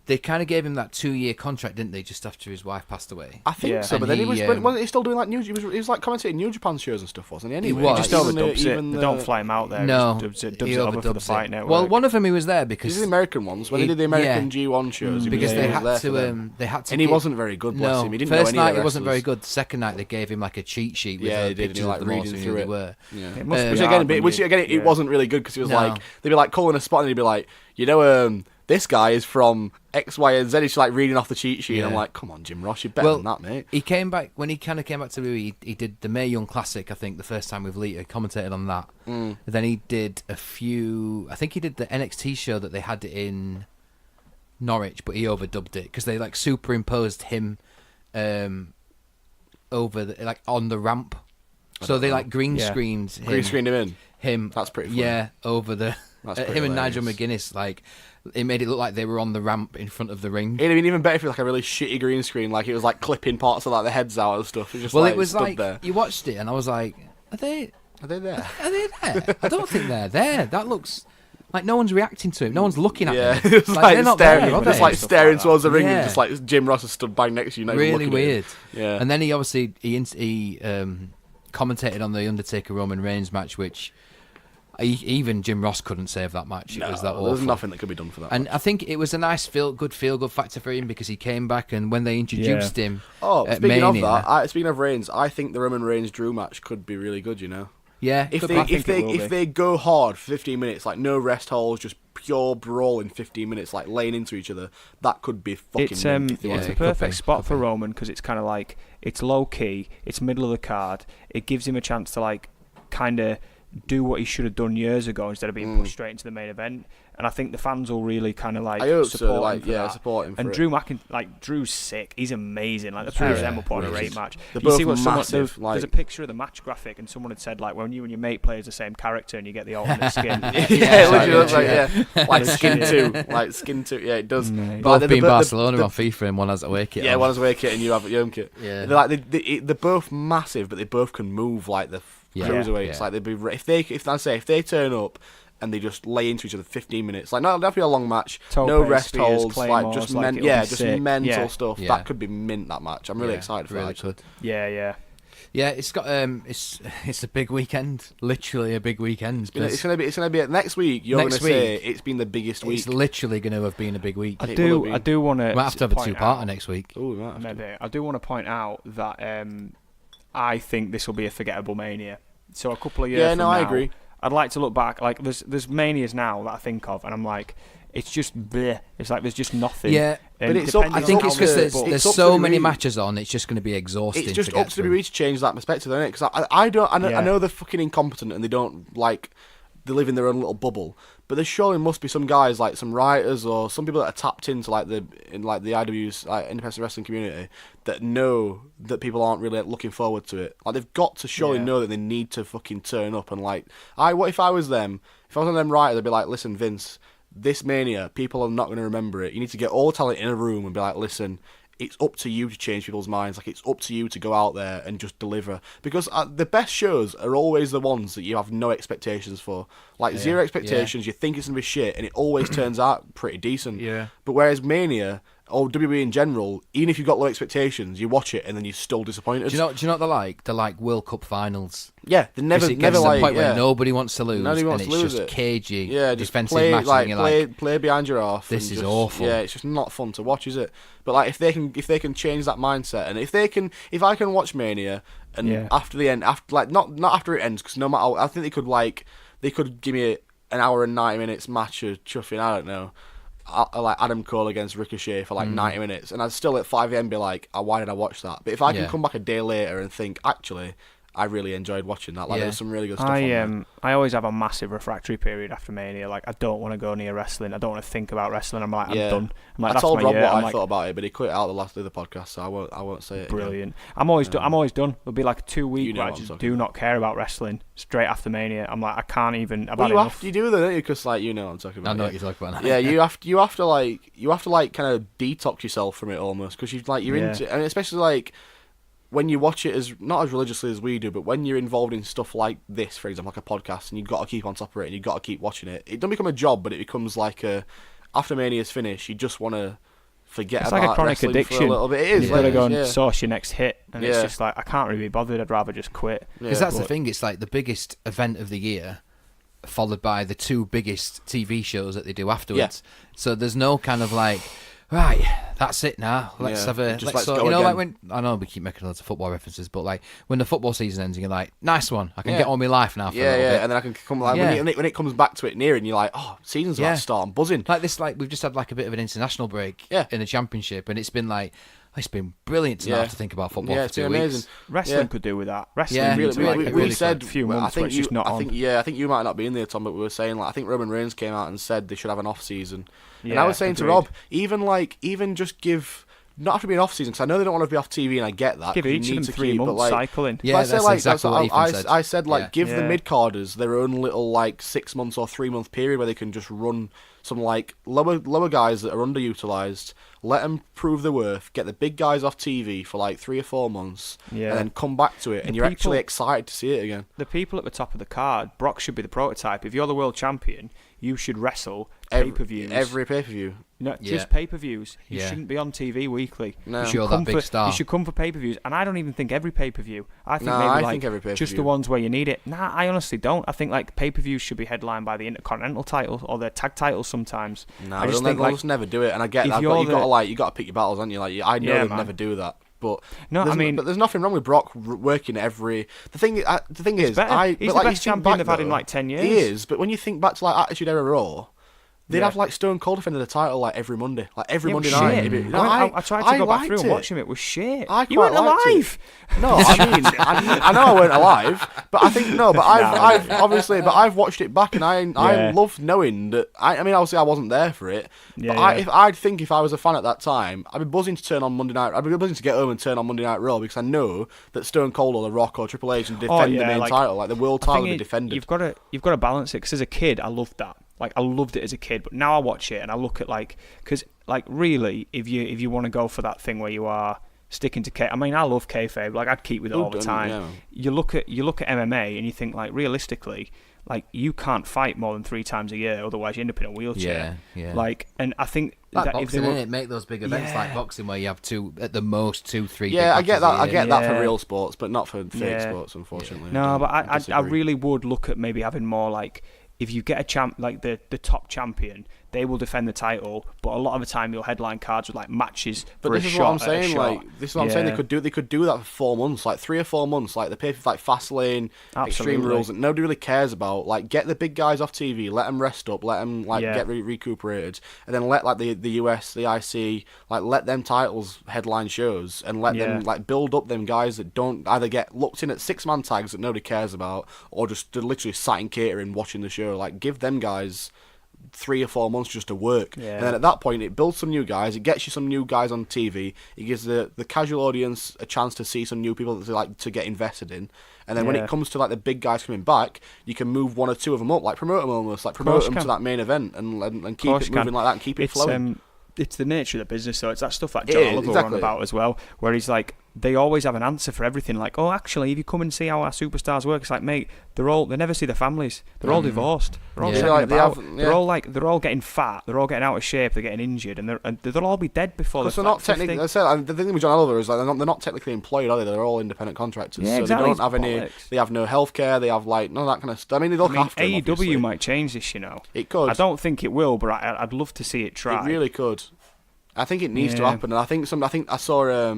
they kind of gave him that 2-year contract, didn't they? Just after his wife passed away. I think Yeah. so, but And then he, wasn't he still doing like he was like commentating New Japan shows and stuff, wasn't he? Anyway, was. Just Even overdubs it. They don't fly him out there. No, he just dubs he it over for the overdubs Fight it. Network. Well, one of them he was there These because are the American ones. When they did the American G1 shows, he because was they there had for them. to they had to. And he give- wasn't very good, bless No, him. He didn't first know any night of it wasn't very wrestlers. good. Second night they gave him like a cheat sheet with Yeah, he did, and pictures he, of like, them all, reading so he through knew it. they were. Yeah. It must be Which hard again, when it you- wasn't really good because it was No. like they'd be like calling a spot and he'd be like, this guy is from X, Y, and Z. He's like reading off the cheat sheet. And I'm Yeah. like, come on, Jim Ross, you're better than that, mate. He came back when he kind of came back to WWE. He did the Mae Young Classic, I think, the first time with Lita. Commentated on that. Then he did a few. I think he did the NXT show that they had in Norwich, but he overdubbed it because they like superimposed him over on the ramp. So they like green screened him. Green screened him in. Him. That's pretty funny. Yeah, over the That's him pretty and Nigel hilarious. McGuinness. Like it made it look like they were on the ramp in front of the ring. It'd have been even better if it was like a really shitty green screen, like it was like clipping parts of like the heads out and stuff. It just, Well, like, it was stood like there. you watched it, and I was like, Are they there? there? I don't think they're there. That looks like no one's reacting to him. No one's looking at Yeah, him. it's like they're not staring, there, are just they? like Stuff staring like towards the ring, Yeah. and just like Jim Ross has stood bang next to you. Not even Really looking at him. weird. Yeah, And then he obviously he commentated on the Undertaker Roman Reigns match, which even Jim Ross couldn't save that match. It was that awful. there's nothing that could be done for that. And I think it was a nice feel good factor for him because he came back, and when they introduced him, at speaking of Mania, that, speaking of Reigns, I think the Roman Reigns Drew match could be really good. You know, yeah, if could they be. if they go hard for 15 minutes, like no rest holds, just pure brawl in 15 minutes, like laying into each other, that could be fucking. It's mint if they yeah, want it's a it could perfect be, spot could for be. Roman because it's kind of like it's low key, it's middle of the card. It gives him a chance to like kind of do what he should have done years ago instead of being pushed straight into the main event. And I think the fans will really kind of like I hope support so. him Like, for that. support him. For And it. Drew's sick. He's amazing. Like the pair of them will put on a really great is. match. They're You see both what someone massive, there's a like- picture of the match graphic, and someone had said like when you and your mate play as the same character and you get the alternate skin. yeah, it literally looks like yeah. like Skin 2, like Skin 2. Yeah, it does. Mate. But Both being the- Barcelona on FIFA and one has a away kit. Yeah, on. one has a away kit and you have a home kit. Yeah. They're like they're both massive, but they both can move like the cruiserweights. yeah. Like they'd be if they turn up and they just lay into each other 15 minutes. Like not definitely a long match, Tope, no rest spears, holds, like claymores, just like, it'll be just sick. mental Yeah. stuff. Yeah. That could be mint. That match. I'm really excited for really that. could. Yeah. Yeah, it's got it's a big weekend, literally a big weekend. It's gonna be next week. You're Next gonna say week. it's been the biggest week. It's literally going to have been a big week. I It will do. be. I do want to. We might have to have a two-parter next week. Oh, we might have to. Maybe. I do want to point out that I think this will be a forgettable Mania. So a couple of years. Yeah, from no, I now, agree. I'd like to look back. Like there's Manias now that I think of, and I'm like, it's just bleh. It's like there's just nothing. Yeah, And but it's up- depending I think on it's how because they there's, book- there's up to so the many re- matches on. It's just going to be exhausting. It's just to up get to the through. WWE to change that perspective, isn't it? Because I know, Yeah. I know they're fucking incompetent and they don't like they live in their own little bubble. But there surely must be some guys, like some writers or some people that are tapped into like the IW's like independent wrestling community that know that people aren't really looking forward to it. Like they've got to surely know that they need to fucking turn up and like, what if I was them? If I was one of them writers, I'd be like, listen, Vince, this Mania, people are not going to remember it. You need to get all the talent in a room and be like, listen, it's up to you to change people's minds. Like, it's up to you to go out there and just deliver. Because the best shows are always the ones that you have no expectations for. Like, zero expectations, you think it's going to be shit, and it always turns out pretty decent. Yeah. But whereas Mania, or WWE in general, even if you've got low expectations, you watch it and then you're still disappointed. Do you know what they're like? They're like World Cup finals. Yeah, they never it gets to like the point where nobody wants to lose, nobody wants and to it's lose just it. cagey, just defensive play, matches, and you're play behind your half. this is just, awful. Yeah, it's just not fun to watch, is it? But like, if they can change that mindset, and if I can watch Mania, and after the end, not after it ends, because no matter, I think they could give me an hour and 90 minutes match of chuffing, I don't know, like Adam Cole against Ricochet for like 90 minutes, and I'd still at 5 a.m. be like, why did I watch that? But if I can come back a day later and think, actually, I really enjoyed watching that. Like, there was some really good stuff on there. I always have a massive refractory period after Mania. Like, I don't want to go near wrestling. I don't want to think about wrestling. I'm like, I'm done. I'm like, I told Rob what I like, thought about it, but he quit it out the last of the podcast, so I won't say it. Brilliant. Again. I'm always done. There'll be like a 2 week where I just do not care about wrestling straight after Mania. I'm like, I can't even. You do that, don't you? Because like, you know what I'm talking about. I know what you're talking about. Yeah, you have to like kind of detox yourself from it almost, because you're into, and especially like, when you watch it not as religiously as we do, but when you're involved in stuff like this, for example, like a podcast, and you've got to keep on top of it, and you've got to keep watching it, it doesn't become a job, but it becomes like after Mania's finished, you just want to forget it's about like a chronic wrestling addiction. for a little bit. It is. You've got to go and source your next hit, and it's just like, I can't really be bothered. I'd rather just quit. Because that's the thing. It's like the biggest event of the year, followed by the 2 biggest TV shows that they do afterwards. So there's no kind of like, right, that's it now. Let's have a. Let's go you know, again. like when I know we keep making loads of football references, but like when the football season ends, and you're like, nice one. I can get on with my life now. For a little bit. And then I can come like when it comes back to it near, and you're like, oh, season's about to start. I'm buzzing. Like this, like we've just had like a bit of an international break in the championship, and it's been like. It's been brilliant to not have to think about football for 2 weeks. Wrestling could do with that. Wrestling we said a few months where it's just not on. I think you might not be in there, Tom, but we were saying, like, I think Roman Reigns came out and said they should have an off season. And I was saying to Rob, even just give. Not have to be an off season, because I know they don't want to be off TV, and I get that. Give each of them 3 months cycling. Yeah, that's exactly what Ethan said. I said, like, give the mid-carders their own little, like, 6 months or 3 month period where they can just run some, like, lower guys that are underutilized, let them prove their worth, get the big guys off TV for, like, 3 or 4 months, and then come back to it, and you're actually excited to see it again. The people at the top of the card, Brock should be the prototype. If you're the world champion, you should wrestle pay-per-views. Every pay-per-view. No, just pay-per-views. You shouldn't be on TV weekly. No. You're that big star. You should come for pay-per-views. And I don't even think every pay-per-view. I think think every pay-per-view. Just the ones where you need it. Nah, I honestly don't. I think like pay-per-views should be headlined by the Intercontinental titles or the tag titles sometimes. No, they'll just never do it. And I get that. You got to pick your battles, haven't you? Like, I know they'd never do that. But but there's nothing wrong with Brock working every. The thing is, he's the best champion they've had in like 10 years. He is, but when you think back to like Attitude Era Raw, they'd have like Stone Cold defending the title like every Monday, Monday night. I tried to go back through and watch him. It was shit. You weren't alive. No, I mean, I know I weren't alive, but I think But I've watched it back, and I love knowing that. I mean, obviously I wasn't there for it, but if I was a fan at that time, I'd be buzzing to turn on Monday night. I'd be buzzing to get home and turn on Monday Night Raw, because I know that Stone Cold or The Rock or Triple H and defend the main title, like the world title, will be defended. You've got to balance it, because as a kid, I loved that. Like, I loved it as a kid, but now I watch it and I look at because really, if you want to go for that thing where you are sticking to I mean, I love kayfabe. Like, I'd keep with it all the time. Yeah. You look at MMA and you think, like, realistically, like, you can't fight more than 3 times a year, otherwise you end up in a wheelchair. Yeah. Like, and I think that boxing, if make those big events like boxing where you have 2 at the most 2-3. Yeah, I get that. I get that for real sports, but not for fake sports, unfortunately. No, but I really would look at maybe having more like. If you get a champ like the top champion, they will defend the title, but a lot of the time you'll headline cards with like matches. But for this a is shot what I'm at a saying. shot. Like this is what I'm saying. They could do that for 4 months, like 3 or 4 months. Like they pay for like Fastlane, Extreme Rules that nobody really cares about. Like get the big guys off TV, let them rest up, let them like get recuperated, and then let like the US, the IC, like let them titles headline shows, and let them like build up them guys that don't either get looked in at 6-man tags that nobody cares about, or just literally sat in catering watching the show. Like give them guys 3 or 4 months just to work, and then at that point it builds some new guys, it gets you some new guys on TV, it gives the casual audience a chance to see some new people that they like to get invested in, and then when it comes to like the big guys coming back, you can move 1 or 2 of them up, like promote them almost, like promote them to that main event, and keep it moving like that and keep it flowing. It's the nature of the business, so it's that stuff that John Oliver on about as well, where he's like, they always have an answer for everything. Like, oh, actually, if you come and see how our superstars work, it's like, mate, they never see their families. They're all divorced. They're all they're all getting fat. They're all getting out of shape. They're getting injured, and they'll all be dead before they're not technically. I said the thing with John Oliver is like they're not technically employed, are they? They're all independent contractors. Yeah, so exactly. They don't have any. They have no healthcare. They have like none of that kind of stuff. I mean, they look after them, AEW might change this, you know. It could. I don't think it will, but I'd love to see it try. It really could. I think it needs to happen, and I think I saw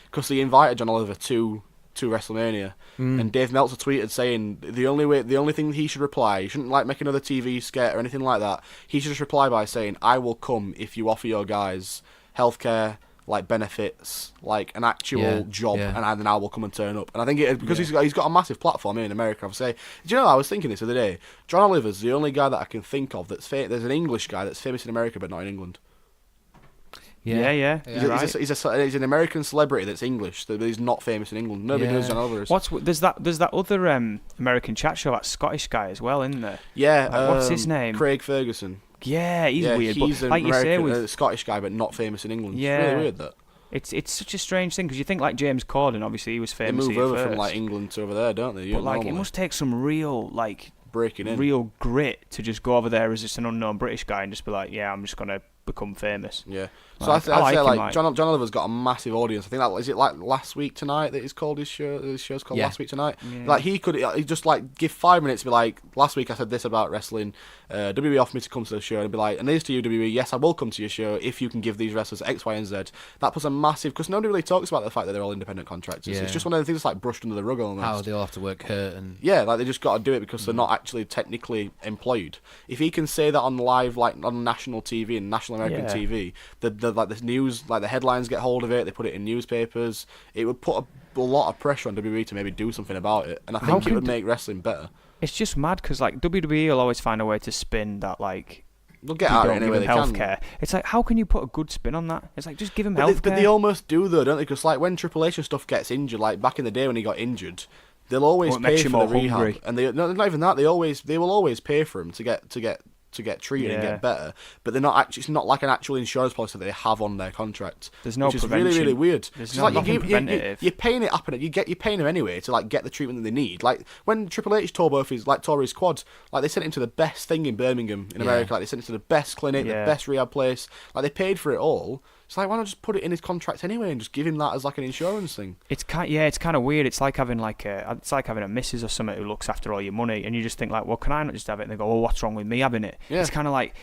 because they invited John Oliver to WrestleMania, and Dave Meltzer tweeted saying the only thing he should reply, he shouldn't like make another TV skit or anything like that. He should just reply by saying, "I will come if you offer your guys healthcare, like benefits, like an actual job, and then I will come and turn up." And I think because he's got a massive platform here in America. I would say, do you know? I was thinking this the other day. John Oliver's the only guy that I can think of that's there's an English guy that's famous in America but not in England. Yeah. He's an American celebrity that's English, but he's not famous in England. Nobody knows John Oliver is. There's that other American chat show, that Scottish guy as well, isn't there? Yeah. Like, what's his name? Craig Ferguson. Yeah, he's weird. He's but an like American, you say, Scottish guy, but not famous in England. Yeah. It's really weird that. It's such a strange thing, because you think like James Corden, obviously he was famous. They move over first. From like England to over there, don't they? But like, it must take some real like breaking in, real grit to just go over there as just an unknown British guy and just be like, yeah, I'm just gonna become famous. Yeah. So I'd say like John Oliver's got a massive audience. I think that is it like Last Week Tonight that he's called his show. His show's called Last Week Tonight. Yeah. Like he just like give 5 minutes, and be like, last week I said this about wrestling. WWE offered me to come to the show, and be like, and it is to you, WWE. Yes, I will come to your show if you can give these wrestlers X, Y, and Z. That puts a massive, because nobody really talks about the fact that they're all independent contractors. Yeah. It's just one of the things that's like brushed under the rug almost. How they all have to work hurt and like they just got to do it because they're not actually technically employed. If he can say that on live, like on national TV and national American TV, the like the news. Like the headlines get hold of it, they put it in newspapers. It would put a lot of pressure on WWE to maybe do something about it, and I think it would make wrestling better. It's just mad because like WWE will always find a way to spin that like they'll get out anyway they healthcare. It's like, how can you put a good spin on that? It's like, just give him healthcare. But they almost do though, don't they? Because like when Triple H and stuff gets injured, like back in the day when he got injured, they'll always pay for the rehab, hungry. And not even that. They will always pay for him to get treated and get better, but they're not actually. It's not like an actual insurance policy that they have on their contract. There's no which prevention. Is really, really weird. There's nothing preventative. You're paying it up, and you're paying them anyway to like get the treatment that they need. Like when Triple H tore his quad, like they sent him to the best thing in Birmingham in America. Like they sent him to the best clinic, the best rehab place. Like they paid for it all. It's like, why not just put it in his contract anyway and just give him that as like an insurance thing? It's kind of weird. It's like having a missus or something who looks after all your money, and you just think like, well, can I not just have it? And they go, well, what's wrong with me having it? Yeah. It's kind of like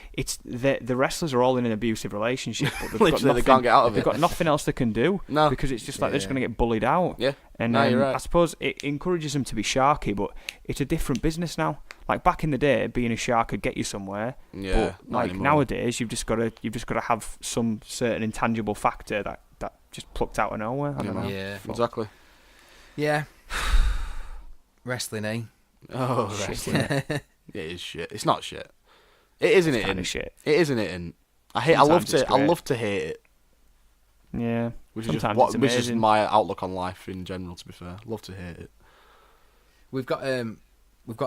the wrestlers are all in an abusive relationship, but they can't get out of it. They've got nothing else they can do. No, because it's just like they're just going to get bullied out. Yeah, and you're right. I suppose it encourages them to be sharky, but it's a different business now. Like back in the day, being a shark could get you somewhere. Yeah. But like nowadays, you've just got to have some certain intangible factor that just plucked out of nowhere. I don't know. Yeah. Exactly. Yeah. Wrestling, eh? Oh, wrestling. It is shit. It's not shit. It isn't it. Kind of shit. It isn't it. And I love to hate it. Yeah. Which is my outlook on life in general. To be fair, love to hate it. We've got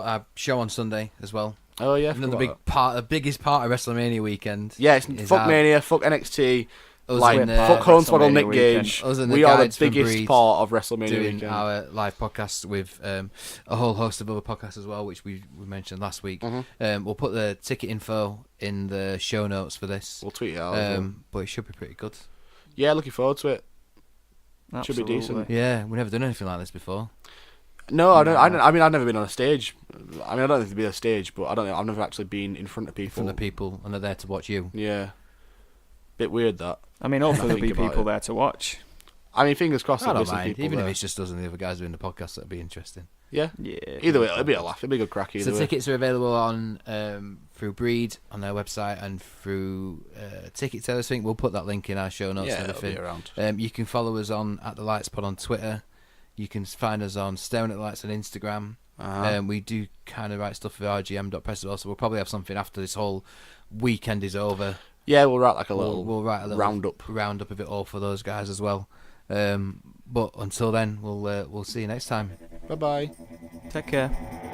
our show on Sunday as well. Oh yeah, another the biggest part of WrestleMania weekend. Yeah, it's fuck Mania, fuck NXT, fuck Hornswoggle, Nick Gage. We are the biggest part of WrestleMania doing weekend. Our live podcast with a whole host of other podcasts as well, which we mentioned last week. Mm-hmm. We'll put the ticket info in the show notes for this. We'll tweet it out. But it should be pretty good. Yeah, looking forward to it. Absolutely. Should be decent. Yeah, we've never done anything like this before. No, I don't. I mean, I've never been on a stage. I mean, I don't think to be on a stage, but I don't know. I've never actually been in front of people. In front of people, and they're there to watch you. Yeah. Bit weird that. I mean, hopefully there'll be Think about people it. there to watch. I mean, fingers crossed. I there'll be don't some mind, people even there. if it's just us and the other guys doing the podcast. That'd be interesting. Yeah. Yeah. Either way, it'll be a laugh. It'll be a good crack. Either So way. tickets are available on through Breed on their website and through Ticket Tailors. I think we'll put that link in our show notes Yeah, and it'll be everything. around. You can follow us on @TheLightsPod on Twitter. You can find us on Staring at the Lights on Instagram. We do kind of write stuff for RGM.press as well, so we'll probably have something after this whole weekend is over. Yeah, we'll write like a little. We'll write a little roundup of it all for those guys as well. But until then, we'll see you next time. Bye bye. Take care.